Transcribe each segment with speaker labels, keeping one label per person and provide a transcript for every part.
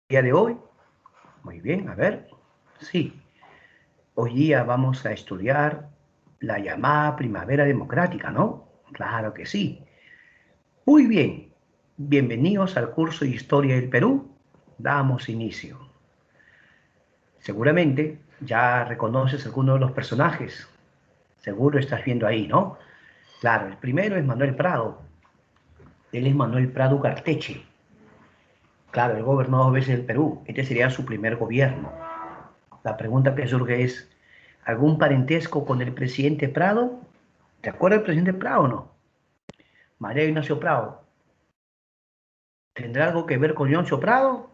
Speaker 1: día de hoy? Muy bien, a ver. Sí, hoy día vamos a estudiar la llamada primavera democrática, ¿no? Claro que sí. Muy bien. Bienvenidos al curso de Historia del Perú. Damos inicio. Seguramente ya reconoces alguno de los personajes. Seguro estás viendo ahí, ¿no? Claro, el primero es Manuel Prado. Él es Manuel Prado Garteche. Claro, él gobernó 2 veces el Perú. Este sería su primer gobierno. La pregunta que surge es, ¿algún parentesco con el presidente Prado? ¿Te acuerdas del presidente Prado o no? María Ignacio Prado. ¿Tendrá algo que ver con Leoncio Prado?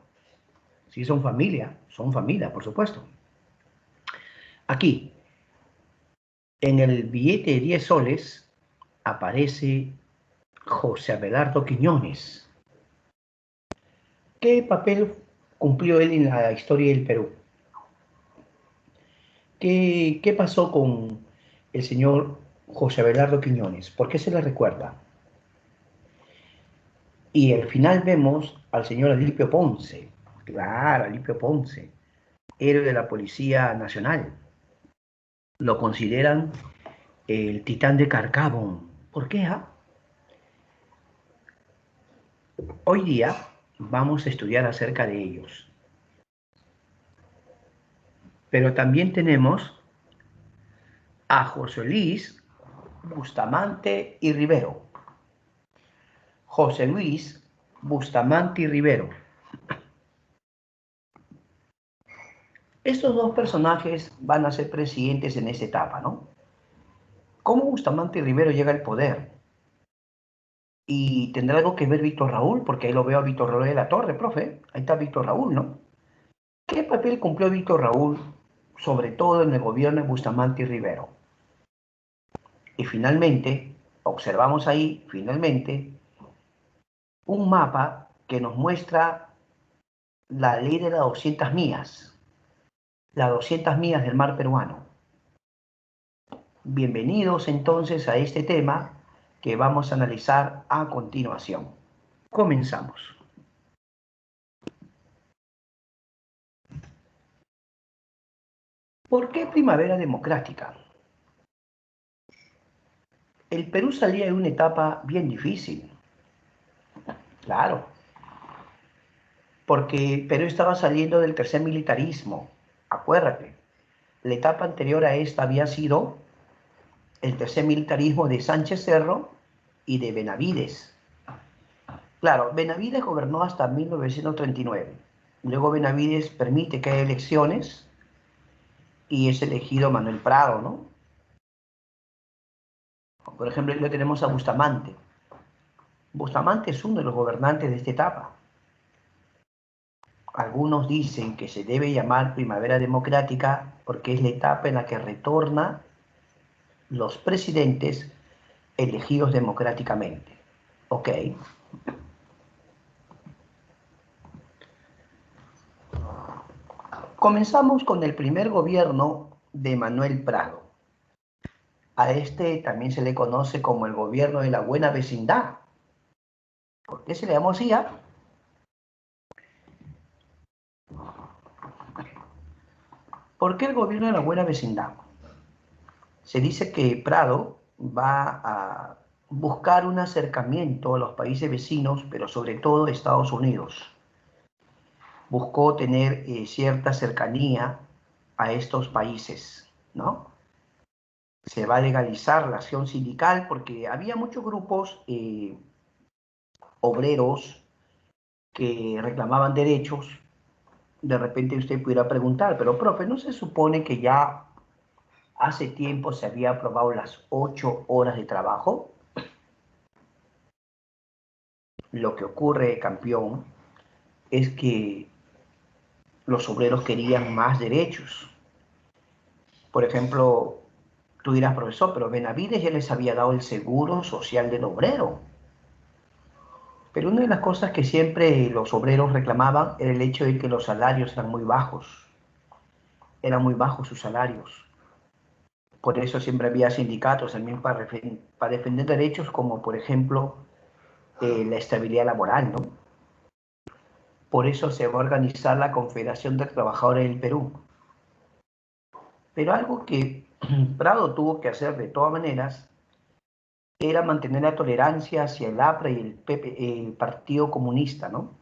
Speaker 1: Sí, son familia, por supuesto. Aquí, en el billete de 10 soles, aparece José Abelardo Quiñones. ¿Qué papel cumplió él en la historia del Perú? ¿Qué pasó con el señor José Abelardo Quiñones? ¿Por qué se le recuerda? Y al final vemos al señor Alipio Ponce, claro, Alipio Ponce, héroe de la Policía Nacional. Lo consideran el titán de Carcabón. ¿Por qué? Hoy día vamos a estudiar acerca de ellos. Pero también tenemos a José Luis Bustamante y Rivero. José Luis Bustamante y Rivero. Estos dos personajes van a ser presidentes en esta etapa, ¿no? ¿Cómo Bustamante y Rivero llega al poder? Y tendrá algo que ver Víctor Raúl, porque ahí lo veo a Víctor Raúl de la Torre, profe. Ahí está Víctor Raúl, ¿no? ¿Qué papel cumplió Víctor Raúl, sobre todo en el gobierno de Bustamante y Rivero? Y finalmente, observamos ahí, finalmente, un mapa que nos muestra la ley de las 200 millas, las 200 millas del mar peruano. Bienvenidos entonces a este tema que vamos a analizar a continuación. Comenzamos. ¿Por qué primavera democrática? El Perú salía de una etapa bien difícil, claro, porque Perú estaba saliendo del tercer militarismo. Acuérdate, la etapa anterior a esta había sido el tercer militarismo de Sánchez Cerro y de Benavides. Claro, Benavides gobernó hasta 1939. Luego Benavides permite que haya elecciones y es elegido Manuel Prado, ¿no? Por ejemplo, aquí lo tenemos a Bustamante. Bustamante es uno de los gobernantes de esta etapa. Algunos dicen que se debe llamar primavera democrática porque es la etapa en la que retorna los presidentes elegidos democráticamente. Ok. Comenzamos con el primer gobierno de Manuel Prado. A este también se le conoce como el gobierno de la buena vecindad. ¿Por qué se le llamó así? ¿Por qué el gobierno de la buena vecindad? Se dice que Prado va a buscar un acercamiento a los países vecinos, pero sobre todo a Estados Unidos. Buscó tener cierta cercanía a estos países, ¿no? Se va a legalizar la acción sindical porque había muchos grupos obreros que reclamaban derechos. De repente usted pudiera preguntar, pero profe, ¿no se supone que ya hace tiempo se había aprobado las 8 horas de trabajo? Lo que ocurre, campeón, es que los obreros querían más derechos. Por ejemplo, tú dirás, profesor, pero Benavides ya les había dado el seguro social del obrero. Pero una de las cosas que siempre los obreros reclamaban era el hecho de que los salarios eran muy bajos. Eran muy bajos sus salarios. Por eso siempre había sindicatos también para defender derechos como, por ejemplo, la estabilidad laboral, ¿no? Por eso se va a organizar la Confederación de Trabajadores del Perú. Pero algo que Prado tuvo que hacer de todas maneras era mantener la tolerancia hacia el APRA y el, el Partido Comunista, ¿no?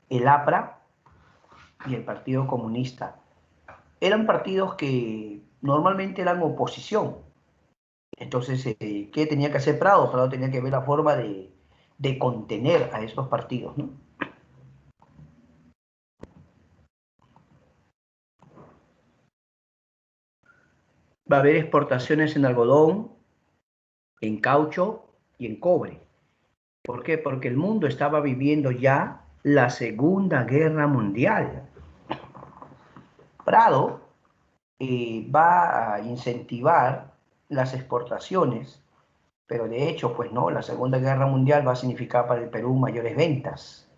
Speaker 1: El APRA y el Partido Comunista. Eran partidos que normalmente eran oposición. Entonces, ¿qué tenía que hacer Prado? Prado tenía que ver la forma de contener a esos partidos, ¿no? Va a haber exportaciones en algodón, en caucho y en cobre. ¿Por qué? Porque el mundo estaba viviendo ya la Segunda Guerra Mundial. Prado va a incentivar las exportaciones, pero de hecho, pues no, la Segunda Guerra Mundial va a significar para el Perú mayores ventas.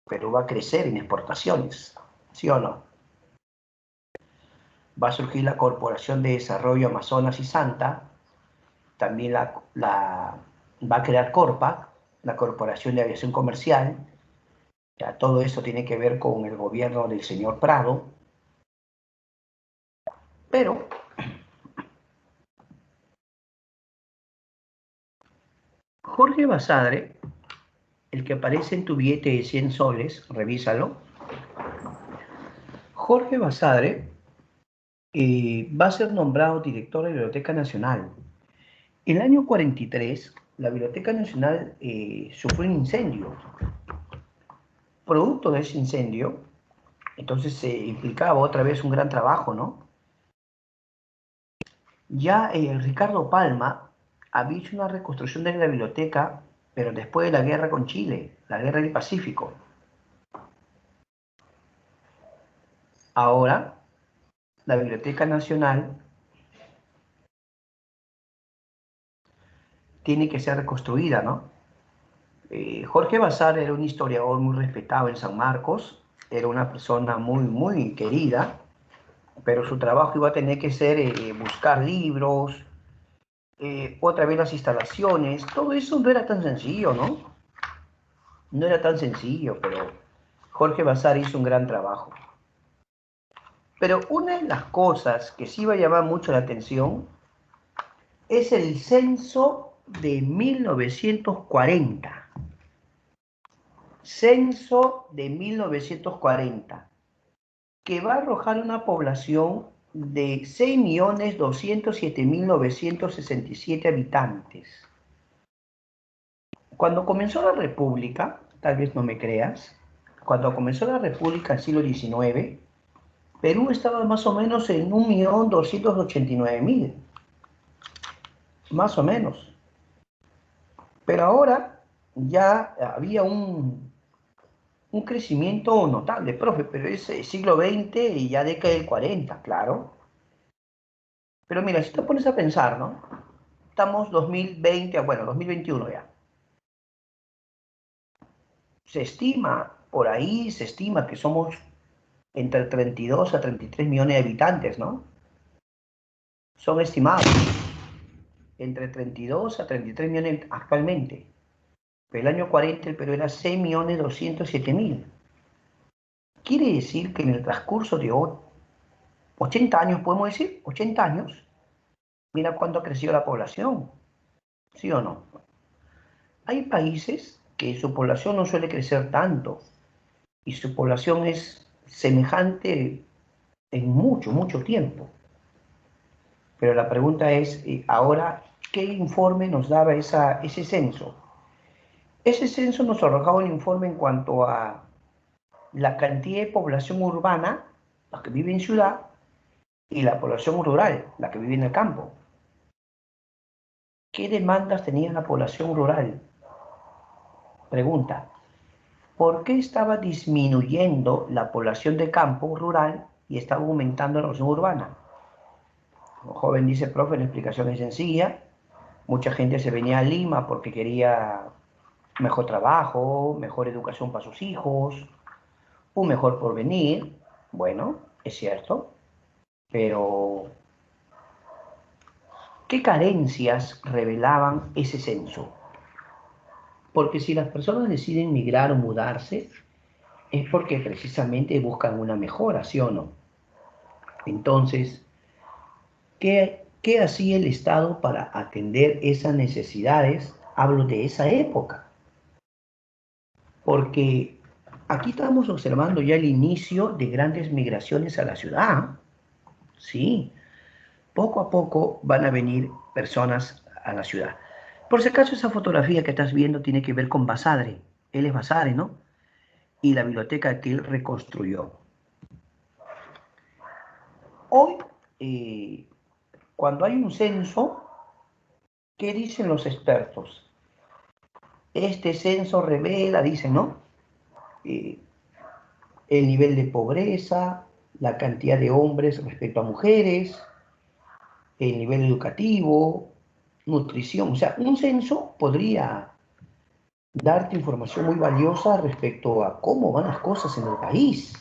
Speaker 1: Perú va a crecer en exportaciones, ¿sí o no? Va a surgir la Corporación de Desarrollo Amazonas y Santa, también va a crear Corpac, la Corporación de Aviación Comercial. Ya todo eso tiene que ver con el gobierno del señor Prado, pero Jorge Basadre, el que aparece en tu billete de 100 soles, revísalo. Jorge Basadre va a ser nombrado director de la Biblioteca Nacional. En el año 43, la Biblioteca Nacional sufrió un incendio. Producto de ese incendio, entonces se implicaba otra vez un gran trabajo, ¿no? Ya Ricardo Palma había hecho una reconstrucción de la biblioteca, pero después de la guerra con Chile, la guerra del Pacífico. Ahora, la Biblioteca Nacional tiene que ser reconstruida, ¿no? Jorge Bazar era un historiador muy respetado en San Marcos, era una persona muy, muy querida, pero su trabajo iba a tener que ser buscar libros, otra vez las instalaciones, todo eso no era tan sencillo, ¿no? No era tan sencillo, pero Jorge Bazar hizo un gran trabajo. Pero una de las cosas que sí va a llamar mucho la atención es el censo de 1940. Censo de 1940, que va a arrojar una población de 6.207.967 habitantes. Cuando comenzó la República, tal vez no me creas, cuando comenzó la República en el siglo XIX, Perú estaba más o menos en 1.289.000, más o menos. Pero ahora ya había un crecimiento notable, profe, pero es siglo XX y ya década del 40, claro. Pero mira, si te pones a pensar, ¿no? Estamos 2020, bueno, 2021 ya. Se estima, por ahí se estima que somos entre 32 a 33 millones de habitantes, ¿no? Son estimados entre 32 a 33 millones actualmente. Pero el año 40 el Perú era 6.207.000. Quiere decir que en el transcurso de 80 años, podemos decir, 80 años, mira cuánto ha crecido la población, ¿sí o no? Hay países que su población no suele crecer tanto y su población es semejante en mucho, mucho tiempo. Pero la pregunta es, ahora, ¿qué informe nos daba ese censo? Ese censo nos arrojaba un informe en cuanto a la cantidad de población urbana, la que vive en ciudad, y la población rural, la que vive en el campo. ¿Qué demandas tenía la población rural? Pregunta, ¿por qué estaba disminuyendo la población de campo rural y estaba aumentando la población urbana? Un joven dice, profe, la explicación es sencilla. Mucha gente se venía a Lima porque quería mejor trabajo, mejor educación para sus hijos, un mejor porvenir. Bueno, es cierto, pero ¿qué carencias revelaban ese censo? Porque si las personas deciden migrar o mudarse, es porque precisamente buscan una mejora, ¿sí o no? Entonces, ¿qué hacía el Estado para atender esas necesidades? Hablo de esa época, porque aquí estamos observando ya el inicio de grandes migraciones a la ciudad, ¿sí? Poco a poco van a venir personas a la ciudad. Por si acaso, esa fotografía que estás viendo tiene que ver con Basadre. Él es Basadre, ¿no? Y la biblioteca que él reconstruyó. Hoy, eh, cuando hay un censo, ¿qué dicen los expertos? Este censo revela, dicen, ¿no? Eh, el nivel de pobreza, la cantidad de hombres respecto a mujeres, el nivel educativo, nutrición. O sea, un censo podría darte información muy valiosa respecto a cómo van las cosas en el país.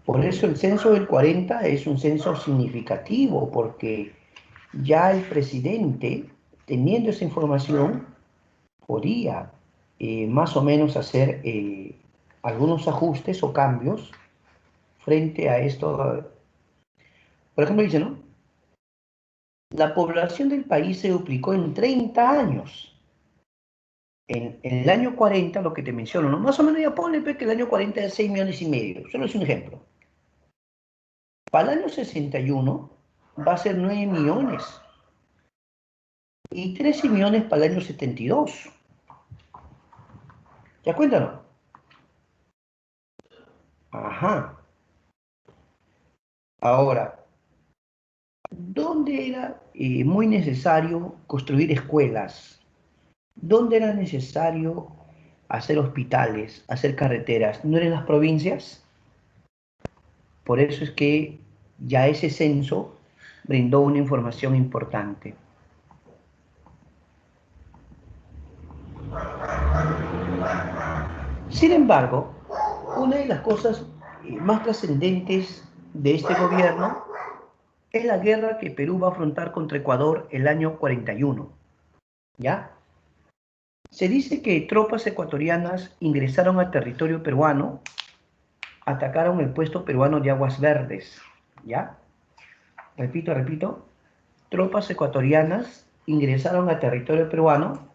Speaker 1: Por eso el censo del 40 es un censo significativo, porque ya el presidente, teniendo esa información, podía más o menos hacer algunos ajustes o cambios frente a esto. Por ejemplo, dice, ¿no? La población del país se duplicó en 30 años. En el año 40, lo que te menciono, ¿no? Más o menos ya pone que el año 40 es 6 millones y medio. Solo es un ejemplo. Para el año 61 va a ser 9 millones y 13 millones para el año 72. ¿Ya cuéntanos? Ajá. Ahora, ¿dónde era muy necesario construir escuelas? ¿Dónde era necesario hacer hospitales, hacer carreteras? ¿No eran las provincias? Por eso es que ya ese censo brindó una información importante. Sin embargo, una de las cosas más trascendentes de este gobierno es la guerra que Perú va a afrontar contra Ecuador el año 41. ¿Ya? Se dice que tropas ecuatorianas ingresaron al territorio peruano, atacaron el puesto peruano de Aguas Verdes. ¿Ya? Repito, tropas ecuatorianas ingresaron al territorio peruano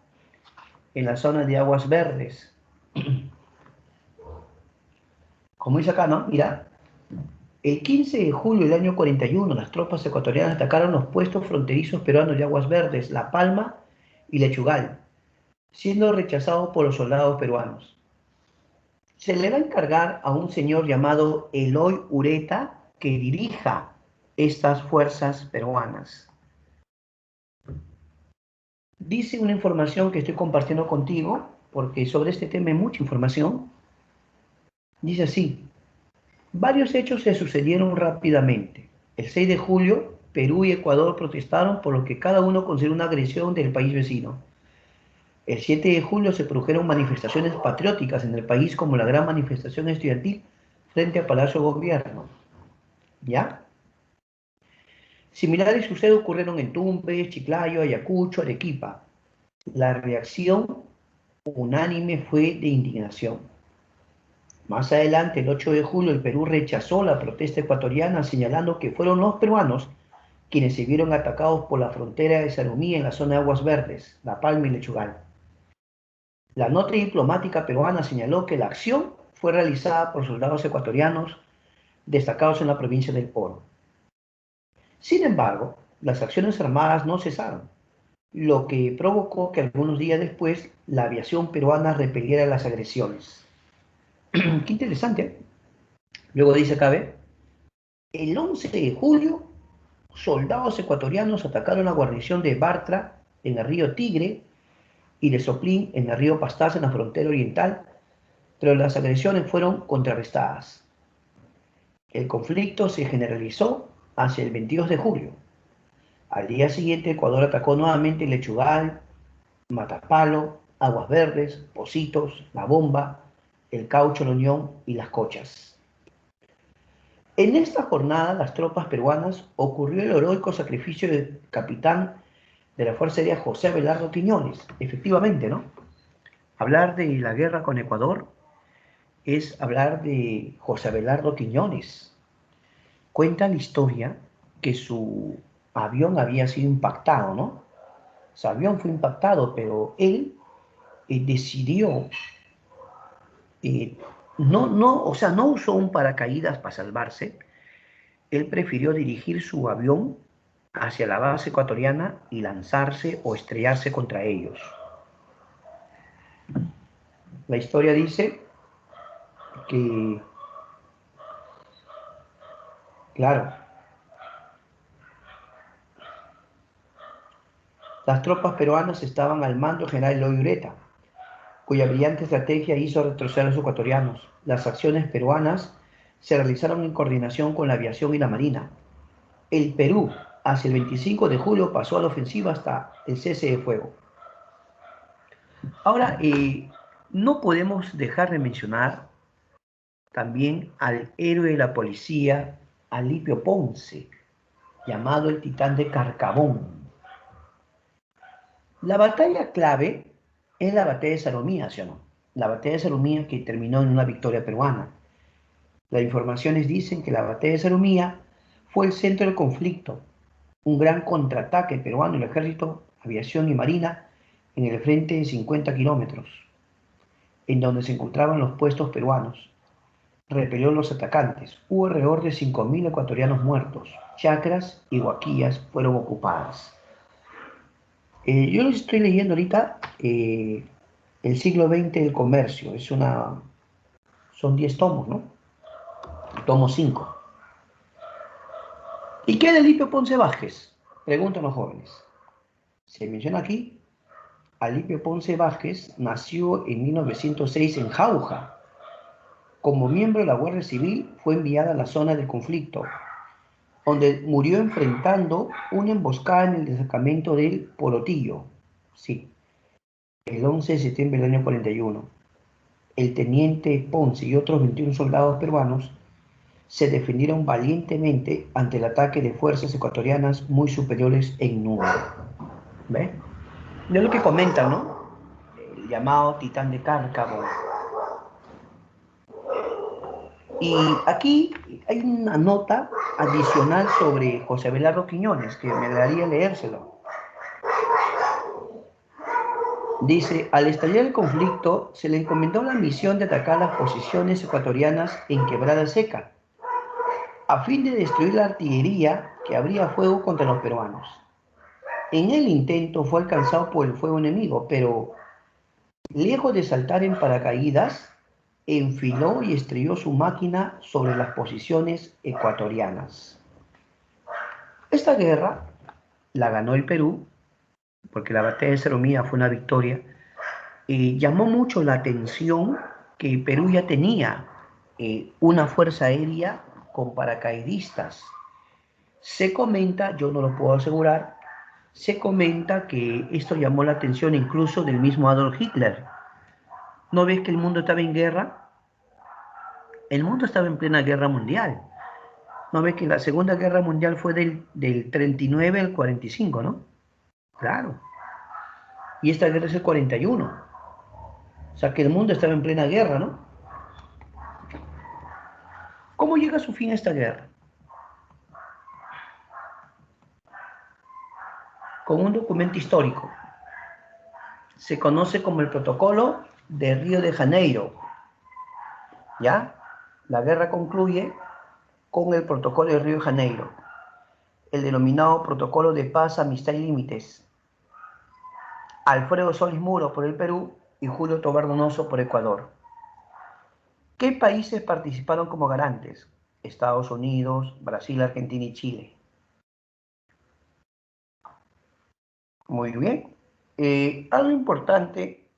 Speaker 1: en la zona de Aguas Verdes. Como dice acá, ¿no? Mira, el 15 de julio del año 41, las tropas ecuatorianas atacaron los puestos fronterizos peruanos de Aguas Verdes, La Palma y Lechugal, siendo rechazados por los soldados peruanos. Se le va a encargar a un señor llamado Eloy Ureta que dirija estas fuerzas peruanas. Dice una información que estoy compartiendo contigo, porque sobre este tema hay mucha información. Dice así: varios hechos se sucedieron rápidamente. El 6 de julio, Perú y Ecuador protestaron por lo que cada uno considera una agresión del país vecino. El 7 de julio se produjeron manifestaciones patrióticas en el país, como la gran manifestación estudiantil frente al Palacio de Gobierno. ¿Ya? Similares sucesos ocurrieron en Tumbes, Chiclayo, Ayacucho, Arequipa. La reacción unánime fue de indignación. Más adelante, el 8 de julio, el Perú rechazó la protesta ecuatoriana, señalando que fueron los peruanos quienes se vieron atacados por la frontera de Sarumí en la zona de Aguas Verdes, La Palma y Lechugal. La nota diplomática peruana señaló que la acción fue realizada por soldados ecuatorianos destacados en la provincia del Oro. Sin embargo, las acciones armadas no cesaron, lo que provocó que algunos días después la aviación peruana repeliera las agresiones. Qué interesante, ¿eh? Luego dice acá, ¿ve? El 11 de julio, soldados ecuatorianos atacaron la guarnición de Bartra en el río Tigre y de Soplín en el río Pastaza en la frontera oriental, pero las agresiones fueron contrarrestadas. El conflicto se generalizó hacia el 22 de julio. Al día siguiente, Ecuador atacó nuevamente Lechugal, Matapalo, Aguas Verdes, Pocitos, La Bomba, El Caucho, La Unión y Las Cochas. En esta jornada, las tropas peruanas ocurrió el heroico sacrificio del capitán de la Fuerza Aérea José Abelardo Quiñones. Efectivamente, ¿no? Hablar de la guerra con Ecuador es hablar de José Abelardo Quiñones. Cuenta la historia que su avión había sido impactado, ¿no? Su avión fue impactado, pero él decidió, eh, o sea, no usó un paracaídas para salvarse. Él prefirió dirigir su avión hacia la base ecuatoriana y lanzarse o estrellarse contra ellos. La historia dice que, claro, las tropas peruanas estaban al mando del general Eloy Ureta, cuya brillante estrategia hizo retroceder a los ecuatorianos. Las acciones peruanas se realizaron en coordinación con la aviación y la marina. El Perú, hacia el 25 de julio, pasó a la ofensiva hasta el cese de fuego. Ahora, no podemos dejar de mencionar también al héroe de la policía, Alipio Ponce, llamado el Titán de Carcabón. La batalla clave es la batalla de Salomía, ¿sí o no? La batalla de Salomía que terminó en una victoria peruana. Las informaciones dicen que la batalla de Salomía fue el centro del conflicto, un gran contraataque peruano en el ejército, aviación y marina en el frente de 50 kilómetros, en donde se encontraban los puestos peruanos. Repelió los atacantes. Hubo alrededor de 5.000 ecuatorianos muertos. Chacras y huaquillas fueron ocupadas. Yo les estoy leyendo ahorita el siglo XX del comercio. Son 10 tomos, ¿no? Tomo 5. ¿Y qué de Alipio Ponce Vázquez? Preguntan los jóvenes. Se menciona aquí, Alipio Ponce Vázquez nació en 1906 en Jauja. Como miembro de la Guardia Civil, fue enviada a la zona del conflicto, donde murió enfrentando una emboscada en el destacamento del Porotillo, sí, el 11 de septiembre del año 41. El teniente Ponce y otros 21 soldados peruanos se defendieron valientemente ante el ataque de fuerzas ecuatorianas muy superiores en número. ¿Ve? Es lo que comentan, ¿no? El llamado Titán de Cárcamo. Y aquí hay una nota adicional sobre José Abelardo Quiñones, que me daría leérselo. Dice, al estallar el conflicto, se le encomendó la misión de atacar las posiciones ecuatorianas en Quebrada Seca, a fin de destruir la artillería que abría fuego contra los peruanos. En el intento fue alcanzado por el fuego enemigo, pero lejos de saltar en paracaídas, enfiló y estrelló su máquina sobre las posiciones ecuatorianas. Esta guerra la ganó el Perú, porque la batalla de Salomía fue una victoria, y llamó mucho la atención que Perú ya tenía una fuerza aérea con paracaidistas. Se comenta, yo no lo puedo asegurar, se comenta que esto llamó la atención incluso del mismo Adolf Hitler. ¿No ves que el mundo estaba en guerra? El mundo estaba en plena guerra mundial. ¿No ves que la Segunda Guerra Mundial fue del 39 al 45, ¿no? Claro. Y esta guerra es el 41. O sea que el mundo estaba en plena guerra, ¿no? ¿Cómo llega a su fin esta guerra? Con un documento histórico. Se conoce como el Protocolo de Río de Janeiro. ¿Ya? La guerra concluye con el Protocolo de Río de Janeiro, el denominado Protocolo de Paz, Amistad y Límites. Alfredo Solís Muro por el Perú y Julio Tobar Donoso por Ecuador. ¿Qué países participaron como garantes? Estados Unidos, Brasil, Argentina y Chile. Muy bien. Algo importante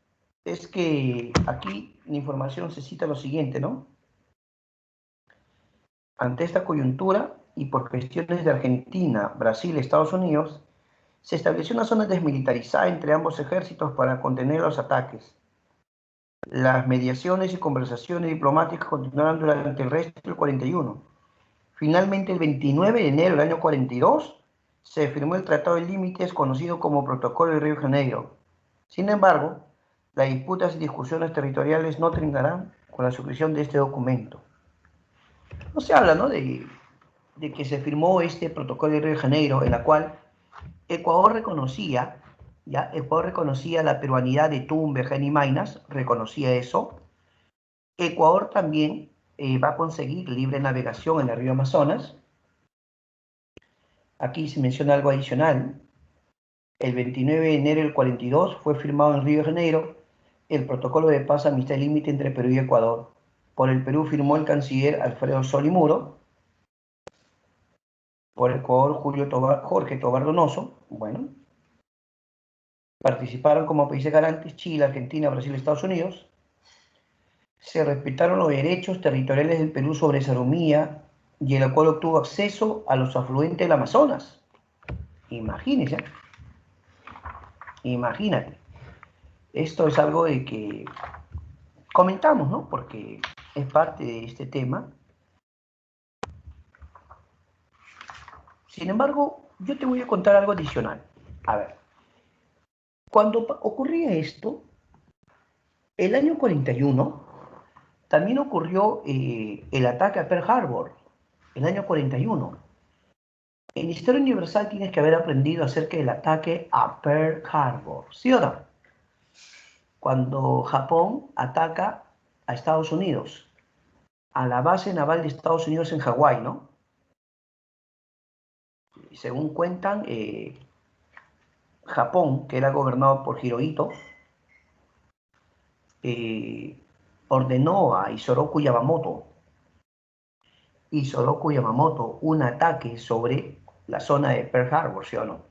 Speaker 1: es que aquí la información se cita lo siguiente, ¿no? Ante esta coyuntura y por cuestiones de Argentina, Brasil y Estados Unidos, se estableció una zona desmilitarizada entre ambos ejércitos para contener los ataques. Las mediaciones y conversaciones diplomáticas continuaron durante el resto del 41. Finalmente, el 29 de enero del año 42, se firmó el Tratado de Límites conocido como Protocolo de Río de Janeiro. Sin embargo, las disputas y discusiones territoriales no terminarán con la suscripción de este documento. No se habla, ¿no?, de que se firmó este protocolo de Río de Janeiro, en la cual Ecuador reconocía, ¿ya? Ecuador reconocía la peruanidad de Tumbes, Geni Maynas, reconocía eso. Ecuador también va a conseguir libre navegación en el río Amazonas. Aquí se menciona algo adicional. El 29 de enero del 42 fue firmado en Río de Janeiro el protocolo de paz, amistad y límite entre Perú y Ecuador. Por el Perú firmó el canciller Alfredo Solimuro. Por Ecuador, Jorge Tobar Donoso. Bueno, participaron como países garantes Chile, Argentina, Brasil y Estados Unidos. Se respetaron los derechos territoriales del Perú sobre Sarumía y el Ecuador obtuvo acceso a los afluentes del Amazonas. Imagínense, imagínate. Esto es algo de que comentamos, ¿no? Porque es parte de este tema. Sin embargo, yo te voy a contar algo adicional. A ver, cuando ocurría esto, el año 41, también ocurrió el ataque a Pearl Harbor, el año 41. En Historia Universal tienes que haber aprendido acerca del ataque a Pearl Harbor, ¿sí o no? Cuando Japón ataca a Estados Unidos, a la base naval de Estados Unidos en Hawái, ¿no? Y según cuentan, Japón, que era gobernado por Hirohito, ordenó a Isoroku Yamamoto un ataque sobre la zona de Pearl Harbor, ¿sí o no?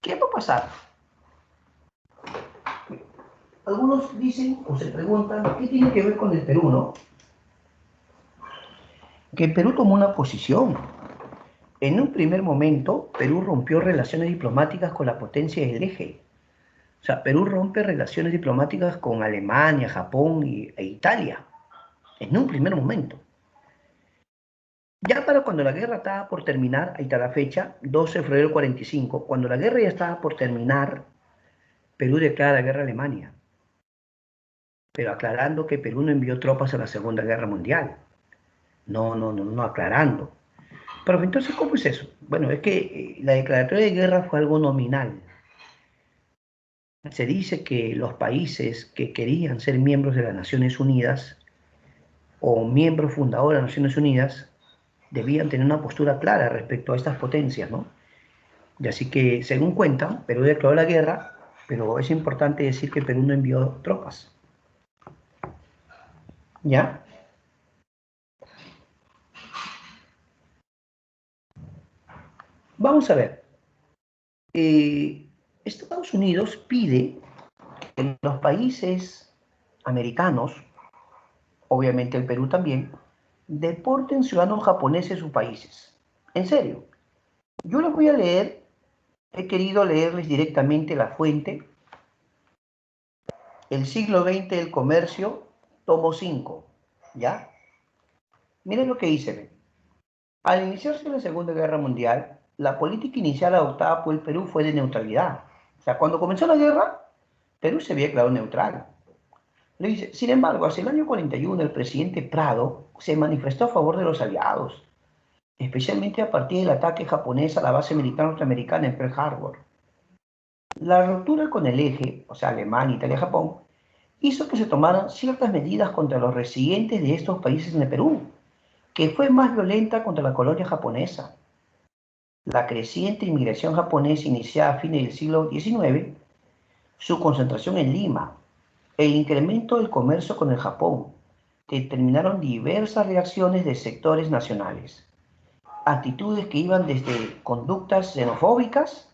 Speaker 1: ¿Qué va a pasar? Algunos dicen o se preguntan, ¿qué tiene que ver con el Perú, no? Que el Perú tomó una posición. En un primer momento, Perú rompió relaciones diplomáticas con la potencia del eje. O sea, Perú rompe relaciones diplomáticas con Alemania, Japón e Italia. En un primer momento. Ya para cuando la guerra estaba por terminar, ahí está la fecha, 12 de febrero del 45, cuando la guerra ya estaba por terminar, Perú declara la guerra a Alemania. Pero aclarando que Perú no envió tropas a la Segunda Guerra Mundial. No, aclarando. Pero entonces, ¿cómo es eso? Bueno, es que la declaratoria de guerra fue algo nominal. Se dice que los países que querían ser miembros de las Naciones Unidas o miembros fundadores de las Naciones Unidas debían tener una postura clara respecto a estas potencias, ¿no? Y así que, según cuentan, Perú declaró la guerra, pero es importante decir que Perú no envió tropas. ¿Ya? Vamos a ver. Estados Unidos pide que los países americanos, obviamente el Perú también, deporten ciudadanos japoneses a sus países. En serio. Yo les voy a leer, he querido leerles directamente la fuente, el siglo XX del comercio, tomo 5, ¿ya? Miren lo que dice. Al iniciarse la Segunda Guerra Mundial, la política inicial adoptada por el Perú fue de neutralidad. O sea, cuando comenzó la guerra, Perú se había declarado neutral. Le dice, sin embargo, hacia el año 41, el presidente Prado se manifestó a favor de los aliados, especialmente a partir del ataque japonés a la base militar norteamericana en Pearl Harbor. La ruptura con el eje, o sea, Alemania, Italia, Japón, hizo que se tomaran ciertas medidas contra los residentes de estos países en el Perú, que fue más violenta contra la colonia japonesa. La creciente inmigración japonesa iniciada a fines del siglo XIX, su concentración en Lima, el incremento del comercio con el Japón, determinaron diversas reacciones de sectores nacionales, actitudes que iban desde conductas xenofóbicas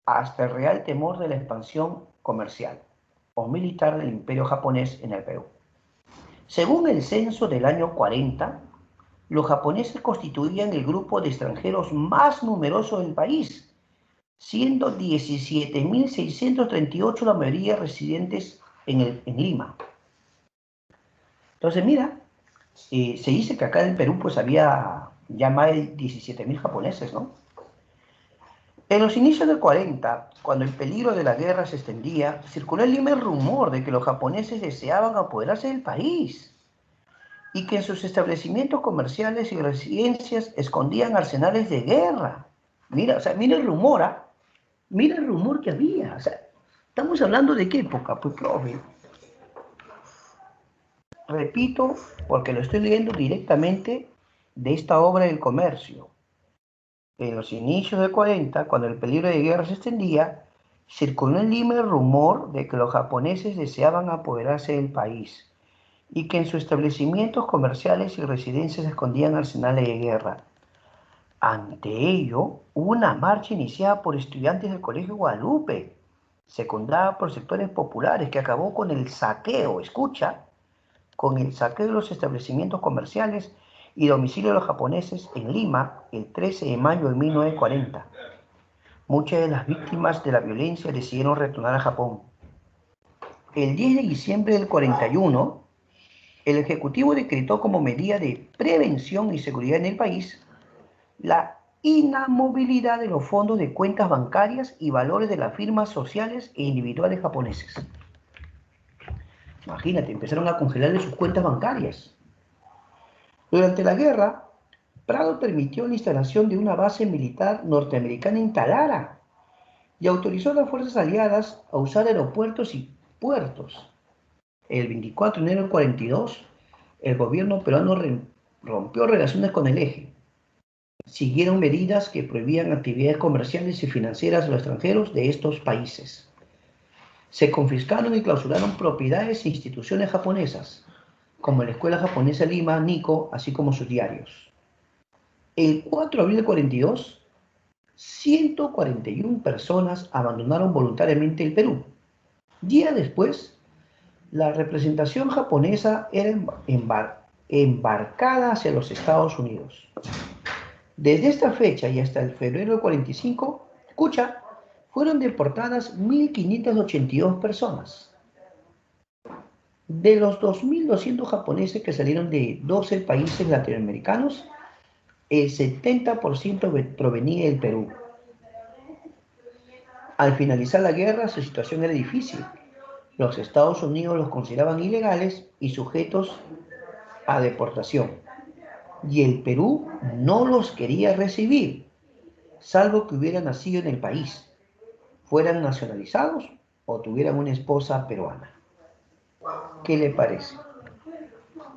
Speaker 1: hasta el real temor de la expansión comercial o militar del imperio japonés en el Perú. Según el censo del año 40, los japoneses constituían el grupo de extranjeros más numeroso del país, siendo 17.638 la mayoría residentes en Lima. Entonces, mira, se dice que acá en Perú pues había ya más de 17.000 japoneses, ¿no? En los inicios del 40, cuando el peligro de la guerra se extendía, circuló el libre rumor de que los japoneses deseaban apoderarse del país y que en sus establecimientos comerciales y residencias escondían arsenales de guerra. Mira, o sea, mira el rumor, ¿ah? Mira el rumor que había. O sea, ¿estamos hablando de qué época? Pues, profe, repito, porque lo estoy leyendo directamente de esta obra del comercio. En los inicios del 40, cuando el peligro de guerra se extendía, circuló en Lima el rumor de que los japoneses deseaban apoderarse del país y que en sus establecimientos comerciales y residencias escondían arsenales de guerra. Ante ello, hubo una marcha iniciada por estudiantes del Colegio Guadalupe, secundada por sectores populares, que acabó con el saqueo, escucha, con el saqueo de los establecimientos comerciales y domicilio de los japoneses en Lima el 13 de mayo de 1940. Muchas de las víctimas de la violencia decidieron retornar a Japón. El 10 de diciembre del 41, el Ejecutivo decretó como medida de prevención y seguridad en el país la inamovilidad de los fondos de cuentas bancarias y valores de las firmas sociales e individuales japoneses. Imagínate, empezaron a congelarle sus cuentas bancarias. Durante la guerra, Prado permitió la instalación de una base militar norteamericana en Talara y autorizó a las fuerzas aliadas a usar aeropuertos y puertos. El 24 de enero del 42, el gobierno peruano rompió relaciones con el eje. Siguieron medidas que prohibían actividades comerciales y financieras a los extranjeros de estos países. Se confiscaron y clausuraron propiedades e instituciones japonesas, como la Escuela Japonesa Lima, Nikko, así como sus diarios. El 4 de abril del 42, 141 personas abandonaron voluntariamente el Perú. Días después, la representación japonesa era embarcada hacia los Estados Unidos. Desde esta fecha y hasta el febrero del 45, escucha, fueron deportadas 1.582 personas. De los 2.200 japoneses que salieron de 12 países latinoamericanos, el 70% provenía del Perú. Al finalizar la guerra, su situación era difícil. Los Estados Unidos los consideraban ilegales y sujetos a deportación. Y el Perú no los quería recibir, salvo que hubieran nacido en el país, fueran nacionalizados o tuvieran una esposa peruana. ¿Qué le parece?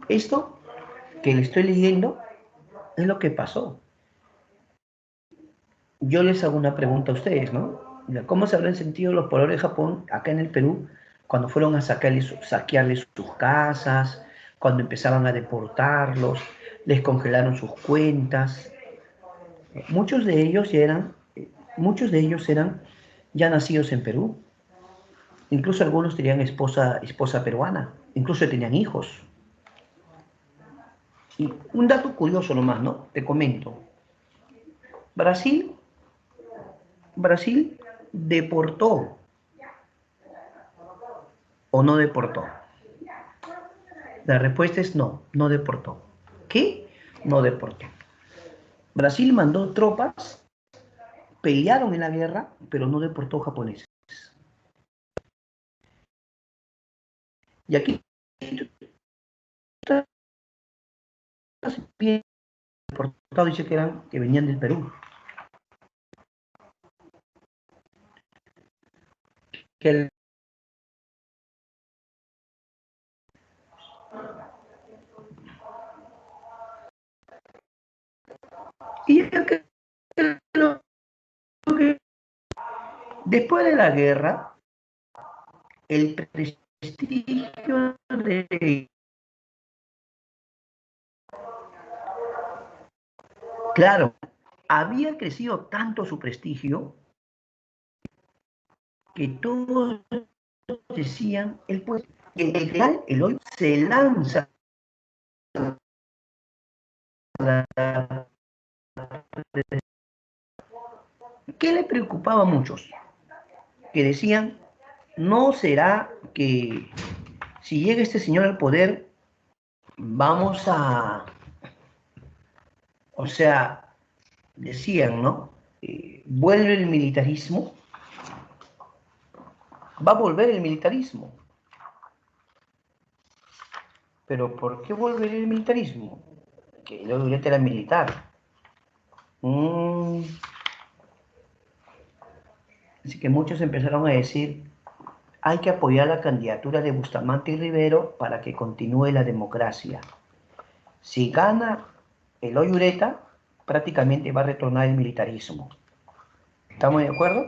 Speaker 1: Esto que le estoy leyendo es lo que pasó. Yo les hago una pregunta a ustedes, ¿no? ¿Cómo se habrán sentido los pobladores de Japón acá en el Perú cuando fueron a saquearles sus casas, cuando empezaban a deportarlos, les congelaron sus cuentas? Muchos de ellos eran ya nacidos en Perú. Incluso algunos tenían esposa peruana, incluso tenían hijos. Y un dato curioso nomás, ¿no? Te comento. Brasil deportó o no deportó. La respuesta es no, no deportó. ¿Qué? No deportó. Brasil mandó tropas, pelearon en la guerra, pero no deportó japoneses. Y aquí bien deportado dice que venían del Perú. Que el, y es que después de la guerra, el prestigio de... Claro, había crecido tanto su prestigio que todos decían, el general Eloy se lanza. ¿Qué le preocupaba a muchos? Que decían, ¿no será que si llega este señor al poder, vamos a, o sea, decían, ¿no? vuelve el militarismo, va a volver el militarismo. ¿Pero por qué volver el militarismo? Que el Ureta era militar. Así que muchos empezaron a decir, hay que apoyar la candidatura de Bustamante y Rivero para que continúe la democracia. Si gana el Ureta, prácticamente va a retornar el militarismo. ¿Estamos de acuerdo?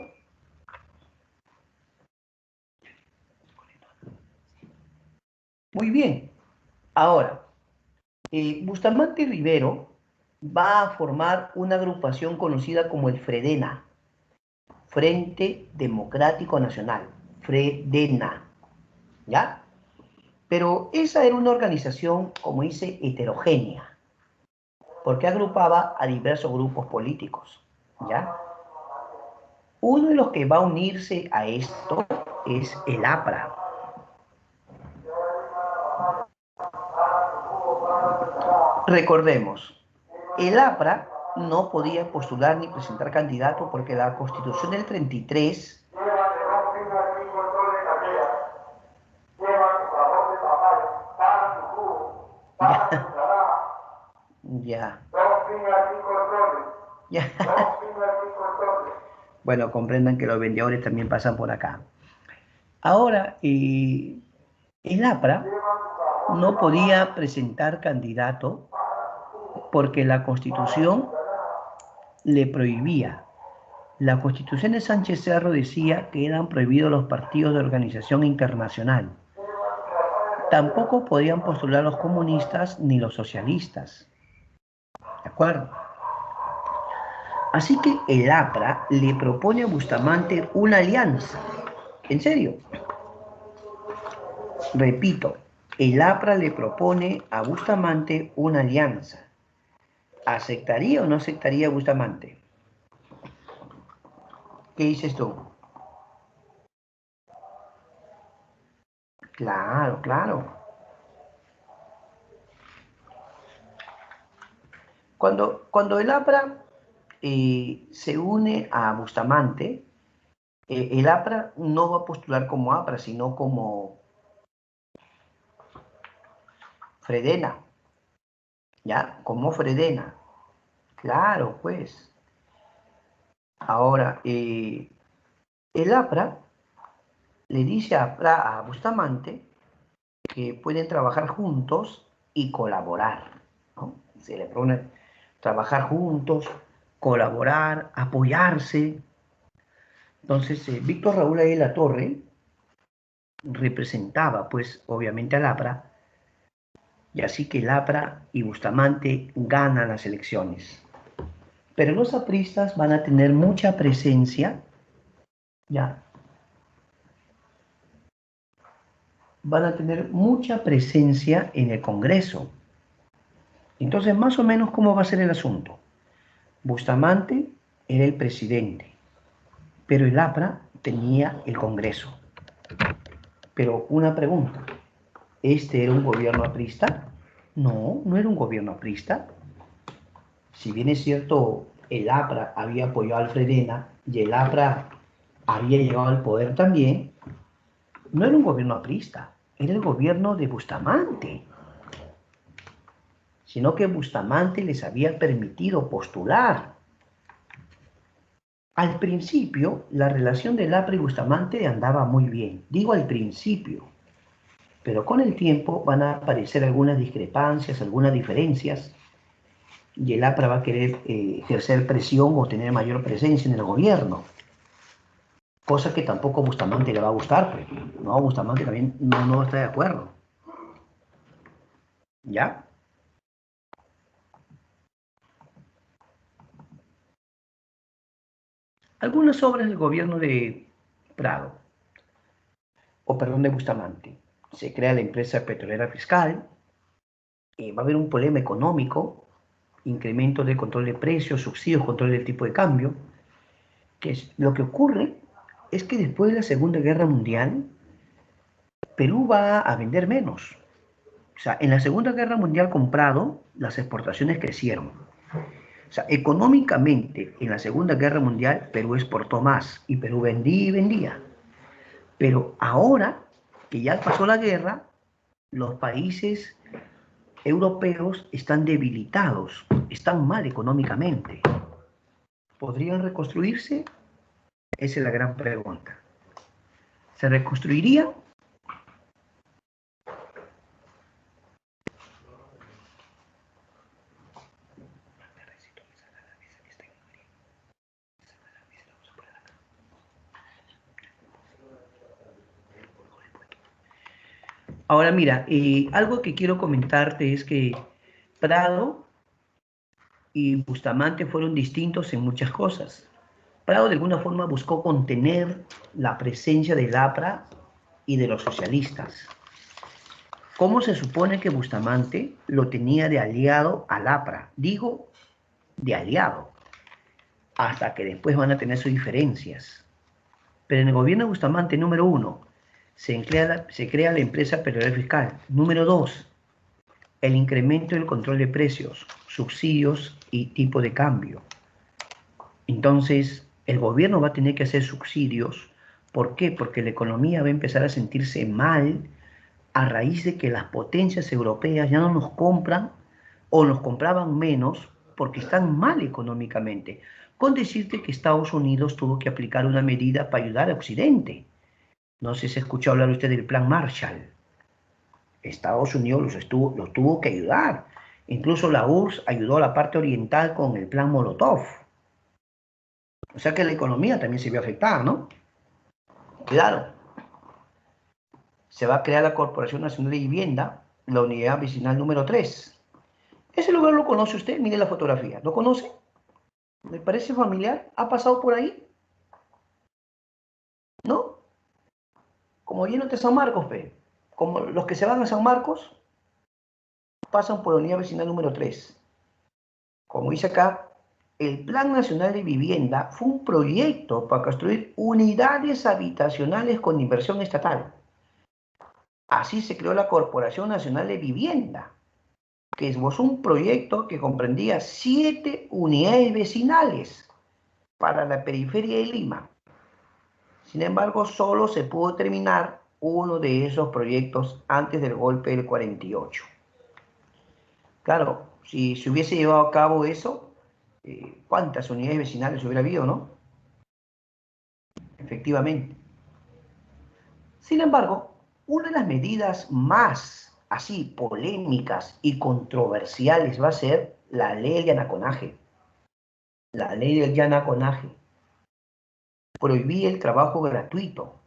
Speaker 1: Muy bien. Ahora, Bustamante y Rivero va a formar una agrupación conocida como el FREDENA, Frente Democrático Nacional, FREDENA, ¿ya? Pero esa era una organización, como dice, heterogénea, porque agrupaba a diversos grupos políticos, ¿ya? Uno de los que va a unirse a esto es el APRA. Recordemos, el APRA no podía postular ni presentar candidato porque la Constitución del 33 ya. Ya. Bueno, comprendan que los vendedores también pasan por acá. Ahora, el APRA no podía presentar candidato porque la Constitución le prohibía. La Constitución de Sánchez Cerro decía que eran prohibidos los partidos de organización internacional. Tampoco podían postular los comunistas ni los socialistas. ¿De acuerdo? Así que el APRA le propone a Bustamante una alianza. ¿En serio? Repito, el APRA le propone a Bustamante una alianza. ¿Aceptaría o no aceptaría Bustamante? ¿Qué dices tú? Claro, claro. Cuando el APRA se une a Bustamante, el APRA no va a postular como APRA, sino como Fredena, ¿ya? Como Fredena. Claro, pues. Ahora, el APRA le dice a Bustamante que pueden trabajar juntos y colaborar, ¿no? Se le propone trabajar juntos, colaborar, apoyarse. Entonces, Víctor Raúl de la Torre representaba, pues, obviamente al APRA, y así que el APRA y Bustamante ganan las elecciones. Pero los apristas van a tener mucha presencia, ya, van a tener mucha presencia en el Congreso. Entonces, más o menos, ¿cómo va a ser el asunto? Bustamante era el presidente, pero el APRA tenía el Congreso. Pero una pregunta, ¿este era un gobierno aprista? No, no era un gobierno aprista. Si bien es cierto, el APRA había apoyado a Alfredena y el APRA había llegado al poder también, no era un gobierno aprista, era el gobierno de Bustamante, sino que Bustamante les había permitido postular. Al principio, la relación del APRA y Bustamante andaba muy bien, digo al principio, pero con el tiempo van a aparecer algunas discrepancias, algunas diferencias, y el APRA va a querer ejercer presión o tener mayor presencia en el gobierno, cosa que tampoco a Bustamante le va a gustar, pues. No, Bustamante también no está de acuerdo. ¿Ya? Algunas obras del gobierno de Prado, o perdón, de Bustamante. Se crea la empresa petrolera fiscal, va a haber un problema económico, incremento del control de precios, subsidios, control del tipo de cambio, que es, lo que ocurre es que después de la Segunda Guerra Mundial, Perú va a vender menos. O sea, en la Segunda Guerra Mundial comprado, las exportaciones crecieron. O sea, económicamente, en la Segunda Guerra Mundial, Perú exportó más y Perú vendía y vendía. Pero ahora que ya pasó la guerra, los países europeos están debilitados, están mal económicamente. ¿Podrían reconstruirse? Esa es la gran pregunta. ¿Se reconstruiría? Ahora mira, algo que quiero comentarte es que Prado y Bustamante fueron distintos en muchas cosas. Prado de alguna forma buscó contener la presencia del APRA y de los socialistas. ¿Cómo se supone que Bustamante lo tenía de aliado al APRA? Digo, de aliado, hasta que después van a tener sus diferencias. Pero en el gobierno de Bustamante, número uno, se crea la empresa Petrolera Fiscal. Número dos, el incremento del control de precios, subsidios y tipo de cambio. Entonces, el gobierno va a tener que hacer subsidios. ¿Por qué? Porque la economía va a empezar a sentirse mal a raíz de que las potencias europeas ya no nos compran o nos compraban menos porque están mal económicamente. Con decirte que Estados Unidos tuvo que aplicar una medida para ayudar a Occidente. No sé si escuchó hablar usted del Plan Marshall. Estados Unidos los tuvo que ayudar. Incluso la URSS ayudó a la parte oriental con el Plan Molotov. O sea que la economía también se vio afectada, ¿no? Claro, se va a crear la Corporación Nacional de Vivienda, la unidad vecinal número 3. Ese lugar lo conoce usted, mire la fotografía. ¿Lo conoce? ¿Me parece familiar? ¿Ha pasado por ahí? ¿No? Como yéndote a San Marcos, pe. Como los que se van a San Marcos pasan por la unidad vecinal número 3. Como dice acá, el Plan Nacional de Vivienda fue un proyecto para construir unidades habitacionales con inversión estatal. Así se creó la Corporación Nacional de Vivienda, que esbozó un proyecto que comprendía 7 unidades vecinales para la periferia de Lima. Sin embargo, solo se pudo terminar uno de esos proyectos antes del golpe del 48. Claro, si se hubiese llevado a cabo eso, ¿cuántas unidades vecinales hubiera habido, no? Efectivamente. Sin embargo, una de las medidas más así polémicas y controversiales va a ser la ley del llanaconaje. La ley del llanaconaje prohibía el trabajo gratuito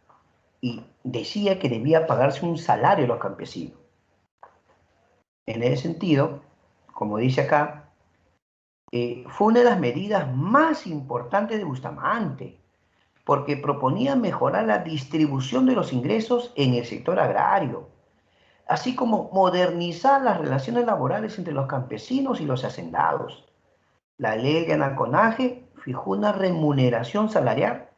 Speaker 1: y decía que debía pagarse un salario a los campesinos. En ese sentido, como dice acá, fue una de las medidas más importantes de Bustamante, porque proponía mejorar la distribución de los ingresos en el sector agrario, así como modernizar las relaciones laborales entre los campesinos y los hacendados. La ley de anaconaje fijó una remuneración salarial